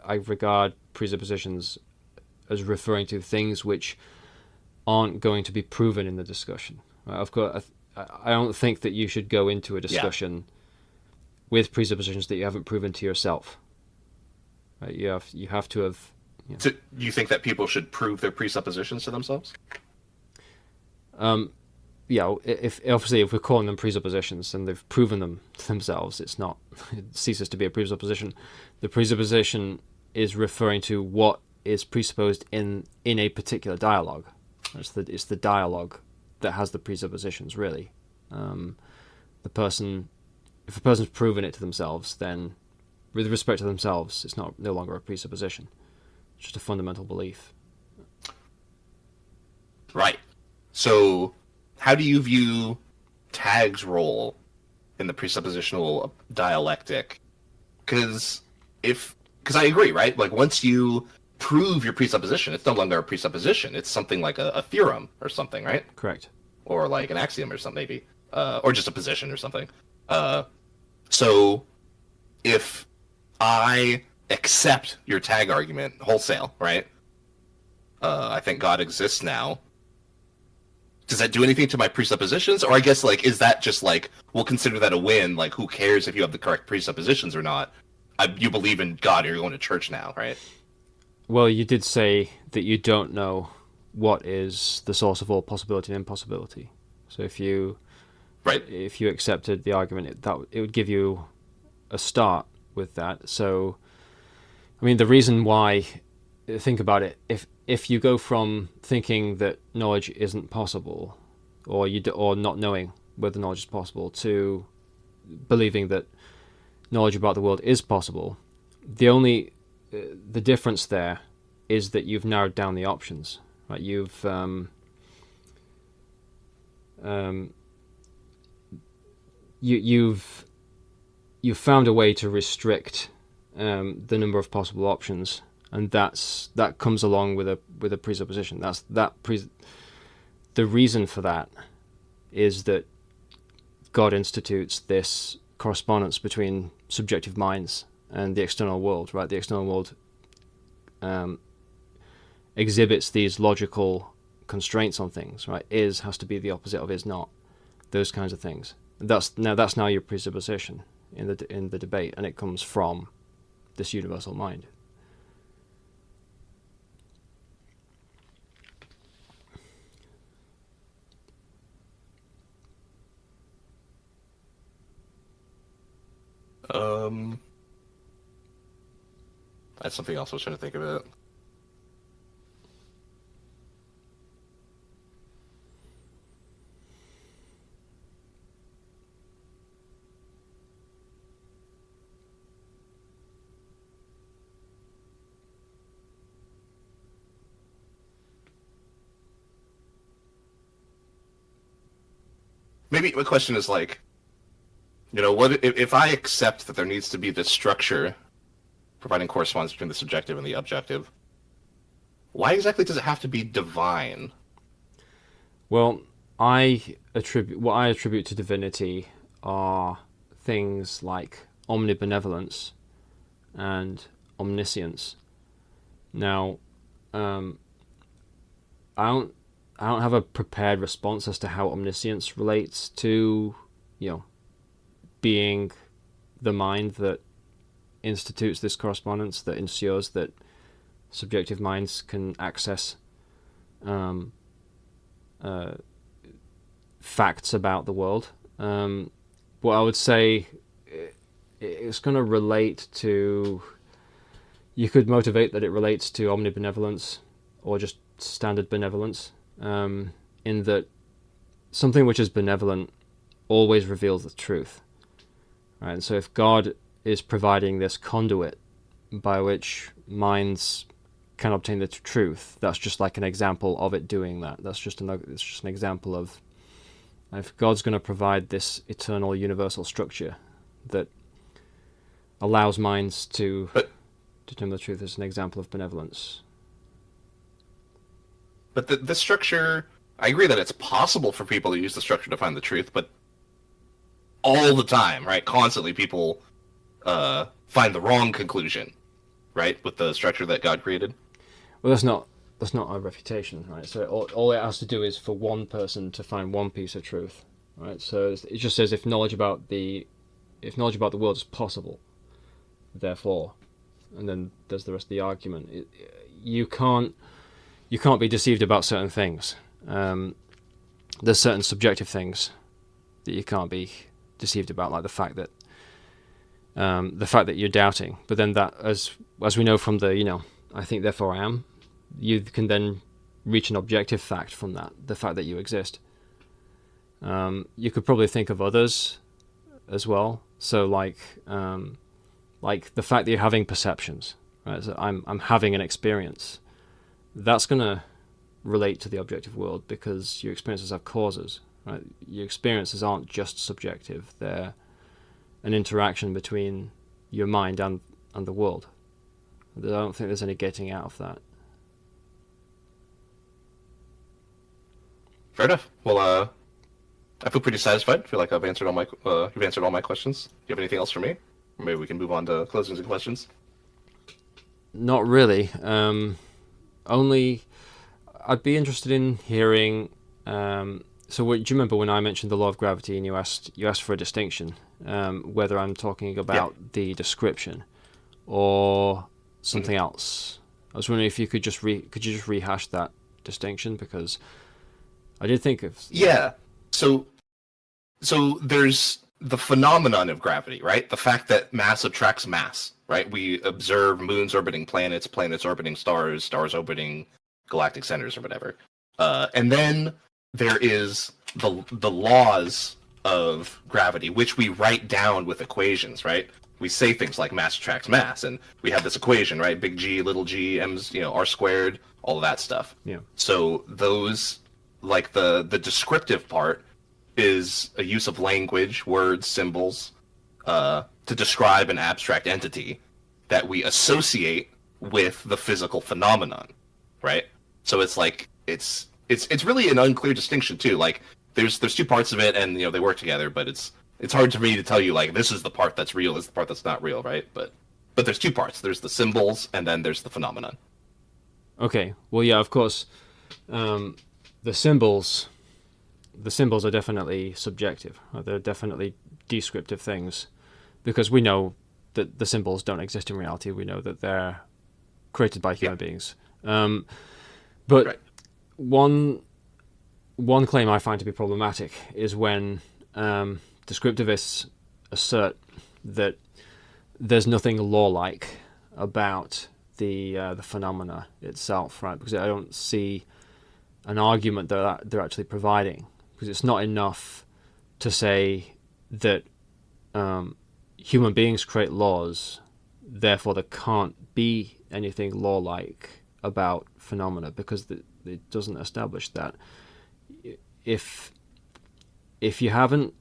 I regard presuppositions as referring to things which aren't going to be proven in the discussion. Right? Of course, I don't think that you should go into a discussion with presuppositions that you haven't proven to yourself. Right? You have to have. So you think that people should prove their presuppositions to themselves? If we're calling them presuppositions and they've proven them to themselves, it ceases to be a presupposition. The presupposition is referring to what is presupposed in a particular dialogue. It's the dialogue that has the presuppositions, really. If a person's proven it to themselves, then with respect to themselves, it's no longer a presupposition. It's just a fundamental belief. Right. So, how do you view Tag's role in the presuppositional dialectic? Because I agree, right? Like, once you prove your presupposition, it's no longer a presupposition. It's something like a theorem or something, right? Correct. Or like an axiom or something, maybe. Or just a position or something. So, if I accept your Tag argument wholesale, right? I think God exists now. Does that do anything to my presuppositions? Or I guess, like, is that just like, we'll consider that a win? Like, who cares if you have the correct presuppositions or not? You believe in God or you're going to church now, right? Well, you did say that you don't know what is the source of all possibility and impossibility. So if you accepted the argument, it would give you a start with that. So, I mean, the reason why, think about it, if you go from thinking that knowledge isn't possible, or not knowing whether knowledge is possible, to believing that knowledge about the world is possible, the difference there is that you've narrowed down the options. Right? You've found a way to restrict the number of possible options, and that comes along with a presupposition. The reason for that is that God institutes this correspondence between subjective minds and the external world, right? The external world exhibits these logical constraints on things, right? Is has to be the opposite of is not. Those kinds of things. That's now your presupposition in the debate, and it comes from this universal mind. That's something else I was trying to think about. Maybe my question is like, what if I accept that there needs to be this structure providing correspondence between the subjective and the objective? Why exactly does it have to be divine? Well, what I attribute to divinity are things like omnibenevolence and omniscience. Now, I don't have a prepared response as to how omniscience relates to, being the mind that institutes this correspondence, that ensures that subjective minds can access facts about the world. What I would say, it's going to relate to, you could motivate that it relates to omnibenevolence or just standard benevolence, in that something which is benevolent always reveals the truth. Right? And so if God is providing this conduit by which minds can obtain the truth, that's just like an example of it doing that. It's just an example of, if God's going to provide this eternal universal structure that allows minds to determine the truth, as an example of benevolence. But the structure, I agree that it's possible for people to use the structure to find the truth, but all the time, right? Constantly, people find the wrong conclusion, right, with the structure that God created. Well, that's not our refutation, right? So all it has to do is for one person to find one piece of truth, right? So it just says if knowledge about the world is possible, therefore, and then there's the rest of the argument. You can't be deceived about certain things. There's certain subjective things that you can't be deceived about, like the fact that you're doubting. But then that, as we know from the I think therefore I am, you can then reach an objective fact from that, the fact that you exist. You could probably think of others as well. So like the fact that you're having perceptions, right? So I'm having an experience. That's gonna relate to the objective world because your experiences have causes, right? Your experiences aren't just subjective; they're an interaction between your mind and the world. I don't think there's any getting out of that. Fair enough. Well, I feel pretty satisfied. I feel like I've answered all my you've answered all my questions. Do you have anything else for me? Or maybe we can move on to closings and questions. Not really. Only I'd be interested in hearing. So, do you remember when I mentioned the law of gravity, and you asked for a distinction, whether I'm talking about the description or something else? I was wondering if you could just rehash that distinction, because I did think of So there's the phenomenon of gravity, right? The fact that mass attracts mass, right? We observe moons orbiting planets, planets orbiting stars, stars orbiting galactic centers or whatever. And then there is the laws of gravity, which we write down with equations, right? We say things like mass attracts mass, and we have this equation, right? Big G, little g, m's, r squared, all of that stuff. Yeah. So those, like the descriptive part, is a use of language, words, symbols, to describe an abstract entity that we associate with the physical phenomenon, right? So it's like it's really an unclear distinction too. Like there's two parts of it, and they work together, but it's hard for me to tell you like this is the part that's real, this is the part that's not real, right? But there's two parts. There's the symbols, and then there's the phenomenon. Okay. Well, yeah, of course, the symbols are definitely subjective. They're definitely descriptive things, because we know that the symbols don't exist in reality. We know that they're created by human beings. But right. one claim I find to be problematic is when descriptivists assert that there's nothing law-like about the phenomena itself, right? Because I don't see an argument that they're actually providing, because it's not enough to say that human beings create laws, therefore there can't be anything law-like about phenomena, because it doesn't establish that. If you haven't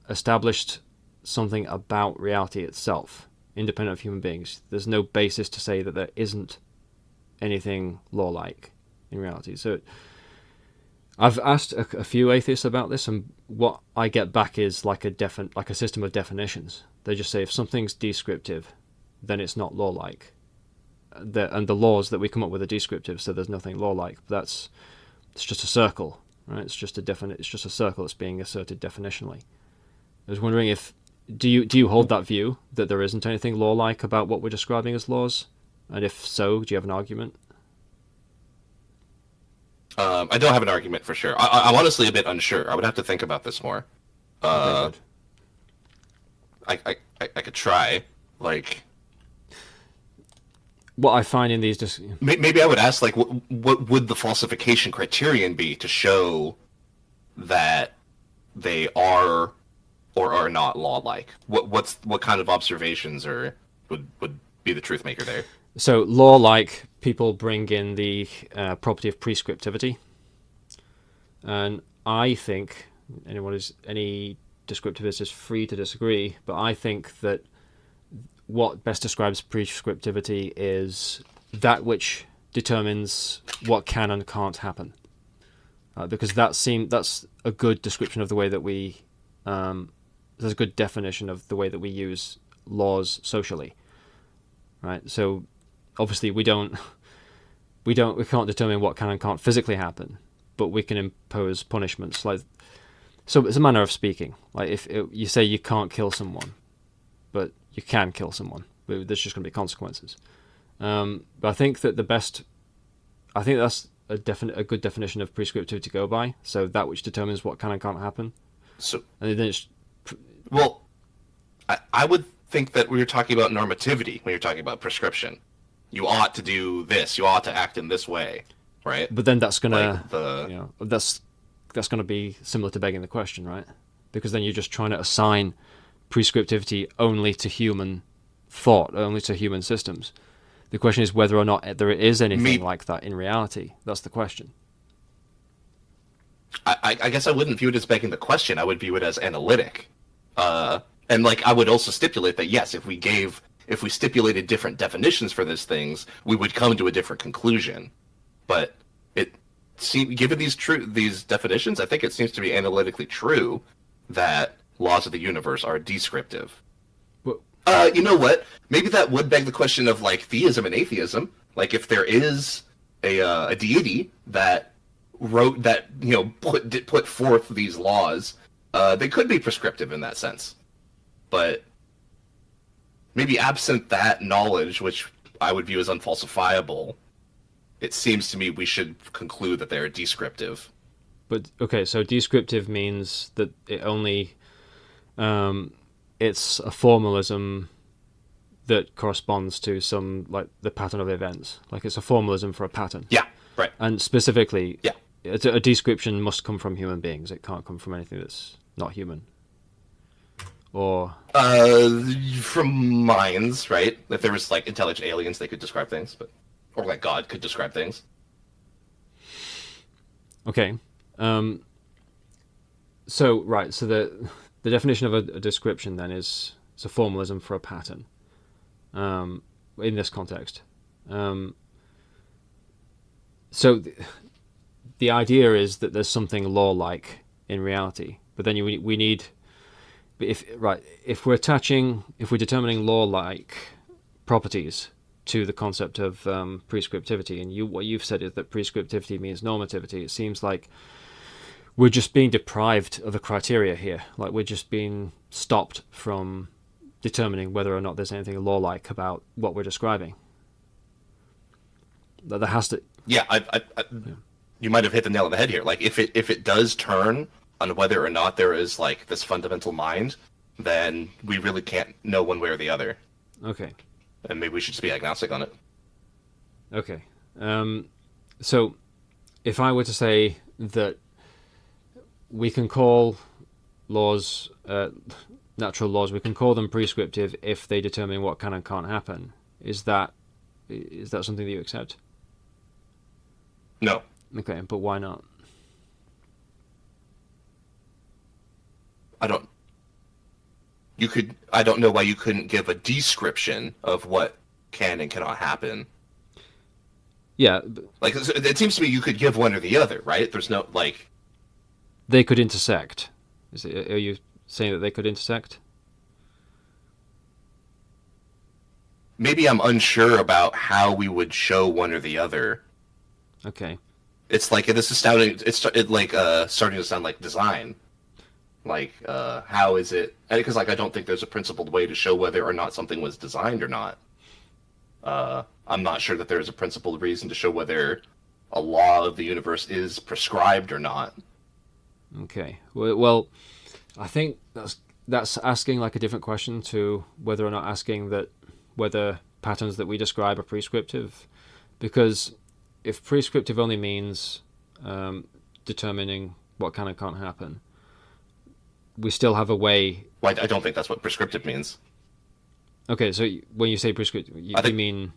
established something about reality itself, independent of human beings, there's no basis to say that there isn't anything law-like in reality. So I've asked a few atheists about this, and what I get back is like a system of definitions. They just say if something's descriptive, then it's not law-like. And the laws that we come up with are descriptive, so there's nothing law-like. It's just a circle, right? It's just a circle that's being asserted definitionally. I was wondering if do you hold that view that there isn't anything law-like about what we're describing as laws, and if so, do you have an argument? I don't have an argument for sure. I'm honestly a bit unsure. I would have to think about this more. Okay, I could try. Like, what I find in these maybe I would ask, like, what would the falsification criterion be to show that they are or are not law-like? What kind of observations would be the truth maker there? So law-like people bring in the property of prescriptivity, and I think any descriptivist is free to disagree, but I think that what best describes prescriptivity is that which determines what can and can't happen, because that's a good description of the way that we there's a good definition of the way that we use laws socially, right? So obviously we can't determine what can and can't physically happen, but we can impose punishments. So it's a manner of speaking. Like if you say you can't kill someone, but you can kill someone, but there's just going to be consequences. But I think that that's a good definition of prescriptive to go by. So that which determines what can and can't happen. So, and then well, I would think that we were talking about normativity when you're talking about prescription. You ought to do this. You ought to act in this way, right? But then that's gonna, that's gonna be similar to begging the question, right? Because then you're just trying to assign prescriptivity only to human thought, only to human systems. The question is whether or not there is anything like that in reality. That's the question. I guess I wouldn't view it as begging the question. I would view it as analytic. And like I would also stipulate that yes, if we stipulated different definitions for these things, we would come to a different conclusion. But given these definitions, I think it seems to be analytically true that laws of the universe are descriptive. You know what? Maybe that would beg the question of like theism and atheism. Like if there is a deity that put forth these laws, they could be prescriptive in that sense. But maybe absent that knowledge, which I would view as unfalsifiable, it seems to me we should conclude that they're descriptive. But okay, so descriptive means that it only it's a formalism that corresponds to some, like, the pattern of events. Like it's a formalism for a pattern. Yeah, right. And specifically, yeah, a description must come from human beings. It can't come from anything that's not human. Or from minds, right? If there was like intelligent aliens, they could describe things, or like God could describe things. Okay. So the definition of a description then is it's a formalism for a pattern. in this context. So the idea is that there's something law-like in reality, but then we need, if we're determining law-like properties to the concept of prescriptivity, and what you've said is that prescriptivity means normativity. It seems like we're just being deprived of a criteria here. Like we're just being stopped from determining whether or not there's anything law-like about what we're describing. That there has to. Yeah, you might have hit the nail on the head here. Like if it does turn on whether or not there is like this fundamental mind, then we really can't know one way or the other. Okay. And maybe we should just be agnostic on it. Okay. So if I were to say that we can call laws, natural laws, we can call them prescriptive if they determine what can and can't happen. Is that something that you accept? No. Okay, but why not? I don't know why you couldn't give a description of what can and cannot happen. Yeah. Like, it seems to me you could give one or the other, right? There's no, like... They could intersect. Are you saying that they could intersect? Maybe I'm unsure about how we would show one or the other. Okay. It's like, this is starting to sound like design. Like, how is it... Because, like, I don't think there's a principled way to show whether or not something was designed or not. I'm not sure that there's a principled reason to show whether a law of the universe is prescribed or not. Okay. Well, I think that's asking, like, a different question to whether or not asking that whether patterns that we describe are prescriptive. Because if prescriptive only means determining what can and can't happen, we still have a way... Well, I don't think that's what prescriptive means. Okay, so when you say prescriptive, you mean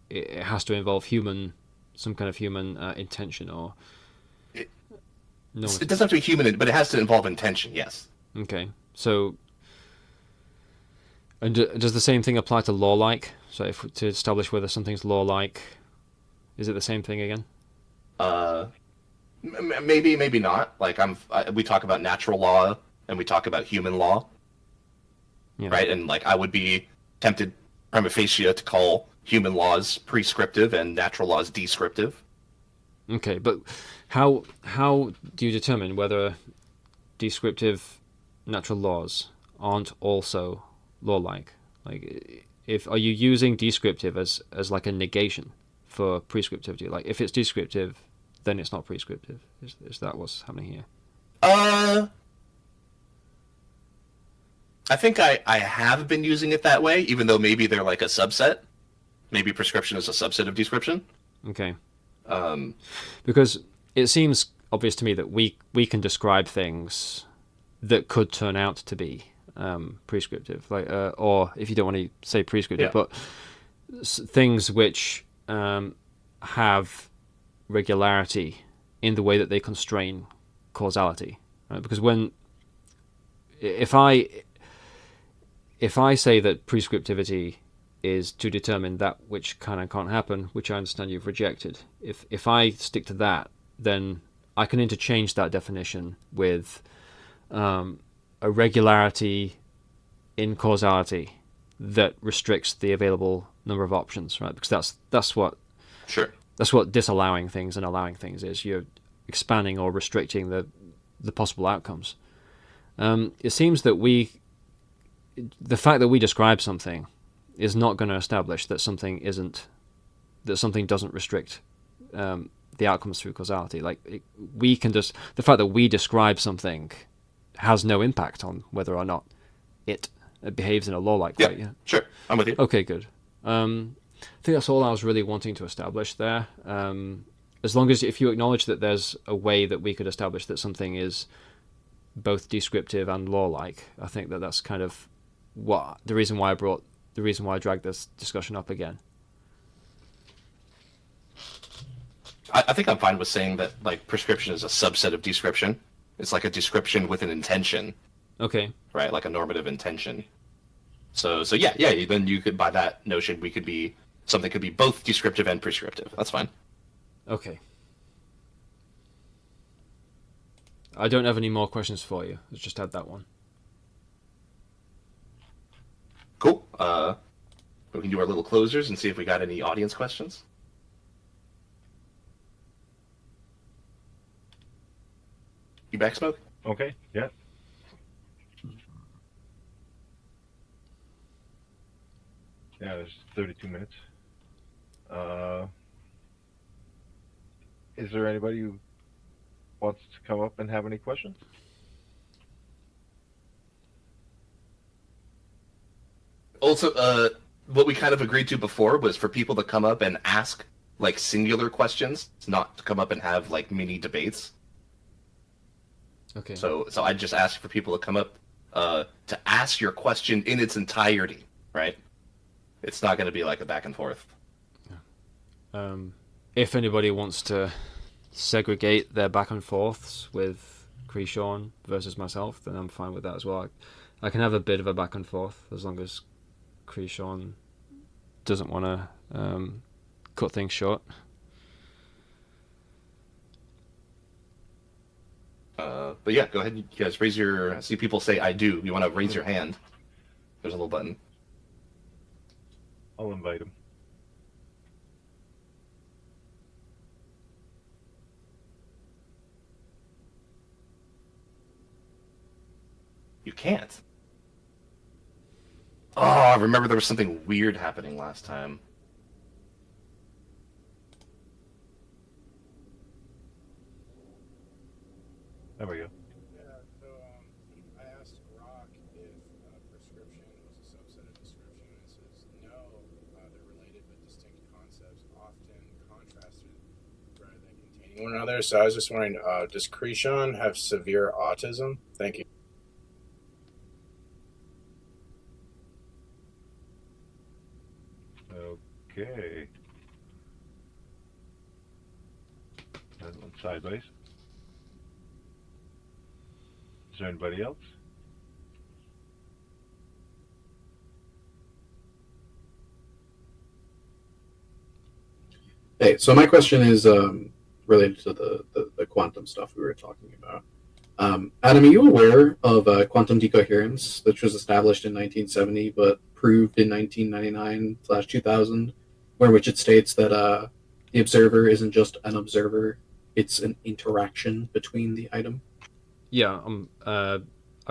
it has to involve some kind of human intention, or... No, it doesn't have to be human, but it has to involve intention, yes. Okay, so... And does the same thing apply to law-like? So to establish whether something's law-like, is it the same thing again? Maybe not. Like, we talk about natural law, and we talk about human law, right? And like, I would be tempted prima facie to call human laws prescriptive and natural laws descriptive. Okay, but how do you determine whether descriptive natural laws aren't also law-like? Like, are you using descriptive as like a negation for prescriptivity? Like, if it's descriptive, then it's not prescriptive. Is that what's happening here? I think I have been using it that way, even though maybe they're like a subset. Maybe prescription is a subset of description. Okay. Because it seems obvious to me that we can describe things that could turn out to be prescriptive, like or if you don't want to say prescriptive, but things which have regularity in the way that they constrain causality. Right? Because if I say that prescriptivity is to determine that which can and can't happen, which I understand you've rejected, if I stick to that, then I can interchange that definition with a regularity in causality that restricts the available number of options, right? Because that's what disallowing things and allowing things is. You're expanding or restricting the possible outcomes. It seems that the fact that we describe something is not going to establish that something doesn't restrict the outcomes through causality. Like, the fact that we describe something has no impact on whether or not it behaves in a law-like way. Yeah, sure. I'm with you. Okay, good. I think that's all I was really wanting to establish there. As long as if you acknowledge that there's a way that we could establish that something is both descriptive and law-like, I think that's kind of the reason why I dragged this discussion up again. I think I'm fine with saying that, like, prescription is a subset of description. It's like a description with an intention. Okay. Right, like a normative intention. So yeah. Then you could, by that notion, we could be something could be both descriptive and prescriptive. That's fine. Okay. I don't have any more questions for you. Let's just had that one. Cool. We can do our little closers and see if we got any audience questions. You back, Smoke? Okay, yeah. Yeah, there's 32 minutes. Is there anybody who wants to come up and have any questions? Also, what we kind of agreed to before was for people to come up and ask like singular questions, not to come up and have like mini debates. Okay. So I just asked for people to come up to ask your question in its entirety, right? It's not going to be like a back and forth. If anybody wants to segregate their back and forths with Krishan versus myself, then I'm fine with that as well. I can have a bit of a back and forth as long as Krishan doesn't want to cut things short. But yeah, go ahead. You guys raise your. I see people say "I do." You want to raise your hand? There's a little button. I'll invite him. You can't. Oh, I remember there was something weird happening last time. There we go. Yeah, so I asked Rock if prescription was a subset of description, and it says no, they're related but distinct concepts, often contrasted rather than containing one another. So I was just wondering, does Krishan have severe autism? Thank you. Okay. That went sideways. Is there anybody else? Hey, so my question is related to the quantum stuff we were talking about. Adam, are you aware of quantum decoherence, which was established in 1970 but proved in 1999/2000, which it states that the observer isn't just an observer, it's an interaction between the item? Yeah, I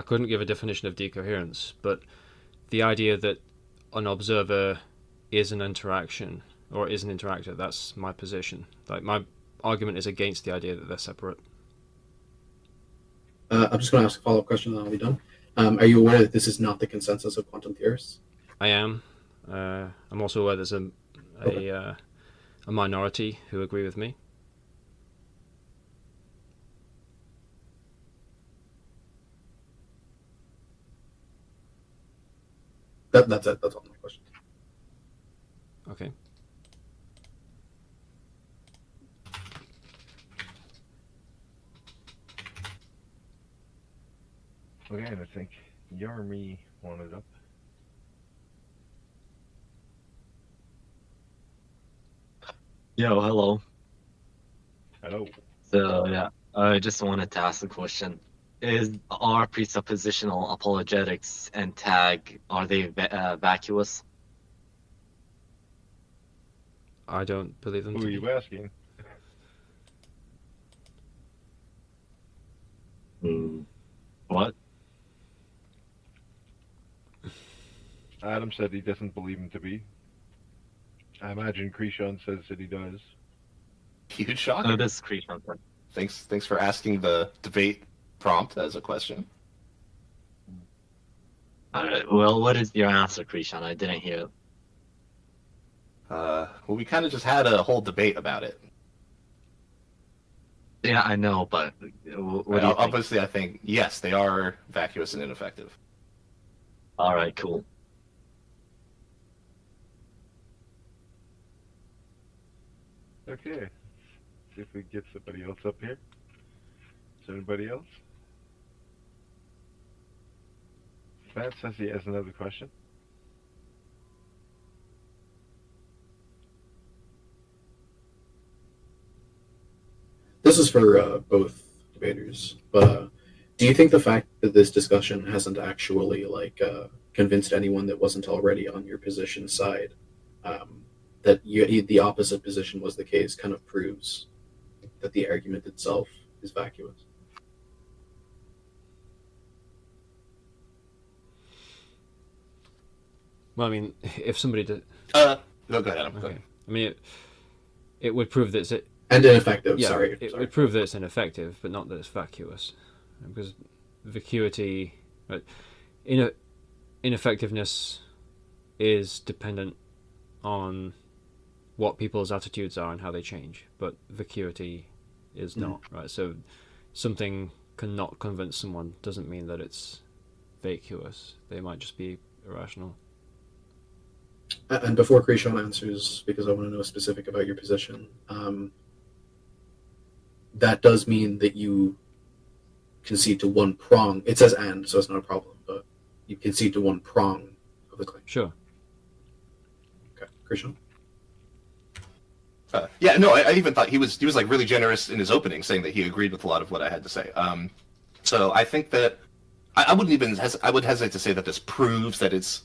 couldn't give a definition of decoherence, but the idea that an observer is an interaction or is an interactor, that's my position. Like, my argument is against the idea that they're separate. I'm just going to ask a follow-up question, then I'll be done. Are you aware that this is not the consensus of quantum theorists? I am. I'm also aware there's a minority who agree with me. That's it. That's all my questions. Okay. Okay, and I think Yarmy wanted up. Yo, hello. Hello. So yeah, I just wanted to ask a question. Are presuppositional apologetics and tag, are they vacuous? I don't believe them Who to are be. you asking? What? Adam said he doesn't believe him to be. I imagine Krishan says that he does. Huge shock. Oh, this is Krishan. Thanks for asking the debate prompt as a question. Well, what is your answer, Krishan? I didn't hear it. Well, we kind of just had a whole debate about it. Yeah, I know, but what do you think? Obviously, I think yes, they are vacuous and ineffective. All right, cool. Okay. See if we get somebody else up here. Is there anybody else? Matt says he has another question. for both debaters, but do you think the fact that this discussion hasn't actually convinced anyone that wasn't already on your position side that the opposite position was the case kind of proves that the argument itself is vacuous? Well, I mean, if somebody did, No, go ahead, Adam. Go okay. ahead. I mean, it would prove that And ineffective. yeah, sorry. it would prove that it's ineffective, but not that it's vacuous, because vacuity, right, ineffectiveness is dependent on what people's attitudes are and how they change, but vacuity is not, right? So something cannot convince someone doesn't mean that it's vacuous. They might just be irrational. And before Krishan answers, because I want to know specific about your position, that does mean that you concede to one prong. It says and, so it's not a problem, but you concede to one prong of the claim. Sure. Okay, Krishan? Yeah, no, I even thought he was like really generous in his opening, saying that he agreed with a lot of what I had to say. So I think that I wouldn't even I would hesitate to say that this proves that it's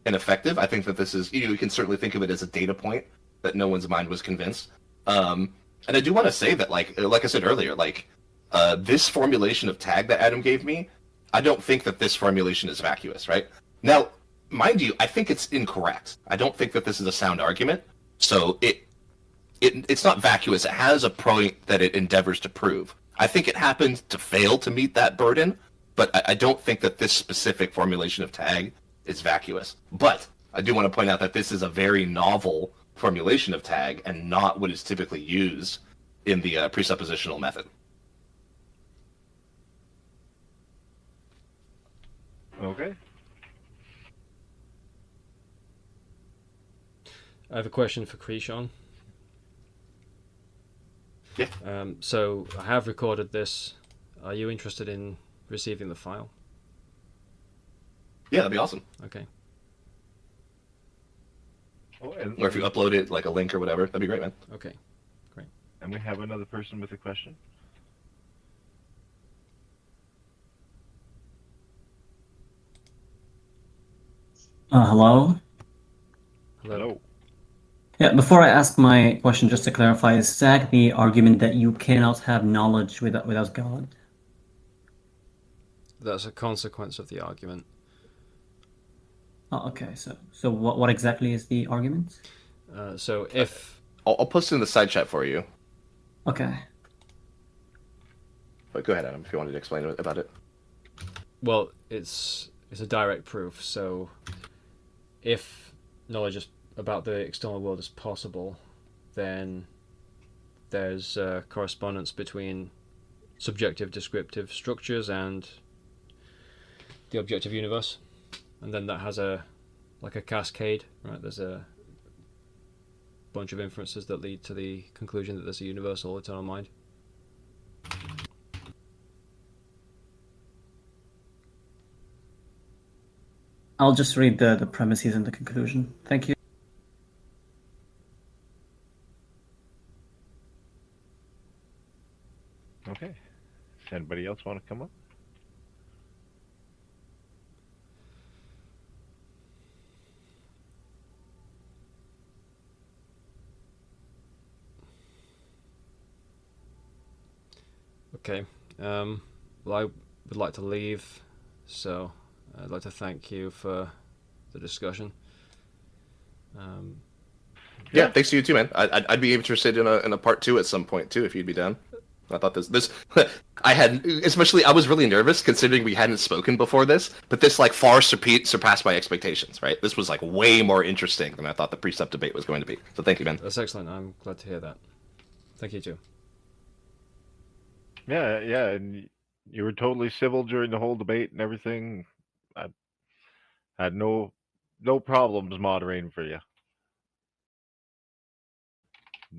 ineffective. I think that this is, you can certainly think of it as a data point that no one's mind was convinced. And I do want to say that, like I said earlier, this formulation of tag that Adam gave me, I don't think that this formulation is vacuous, right? Now, mind you, I think it's incorrect. I don't think that this is a sound argument. So it's not vacuous. It has a point that it endeavors to prove. I think it happened to fail to meet that burden, but I don't think that this specific formulation of tag is vacuous. But I do want to point out that this is a very novel formulation of tag and not what is typically used in the presuppositional method. Okay. I have a question for Krishan. Yeah. So I have recorded this. Are you interested in receiving the file? Yeah, that'd be awesome. Okay. Oh, and, Or if you upload it, like a link or whatever, that'd be great, man. Okay. and we have another person with a question. Hello? Hello. Yeah, before I ask my question, just to clarify, is SAG the argument that you cannot have knowledge without God? That's a consequence of the argument. Oh, okay, so what exactly is the argument? So if I'll post it in the side chat for you. Okay. But go ahead, Adam, if you wanted to explain about it. well, it's a direct proof. So if knowledge about the external world is possible, then there's a correspondence between subjective descriptive structures and the objective universe, and then that has a cascade, right? There's a bunch of inferences that lead to the conclusion that there's a universal eternal mind. I'll just read the premises and the conclusion. Thank you. Okay. Does anybody else want to come up? Okay. Well, I would like to leave, so I'd like to thank you for the discussion. Yeah, thanks to you too, man. I'd be interested in a part 2 at some point too, if you'd be down. I thought this I was really nervous considering we hadn't spoken before this, but this far surpassed my expectations, right? This was way more interesting than I thought the precept debate was going to be. So thank you, man. That's excellent. I'm glad to hear that. Thank you too. Yeah, and you were totally civil during the whole debate and everything. I had no problems moderating for you.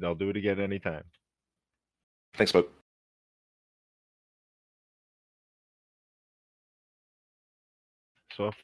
I'll do it again anytime. Thanks, Smoke. So if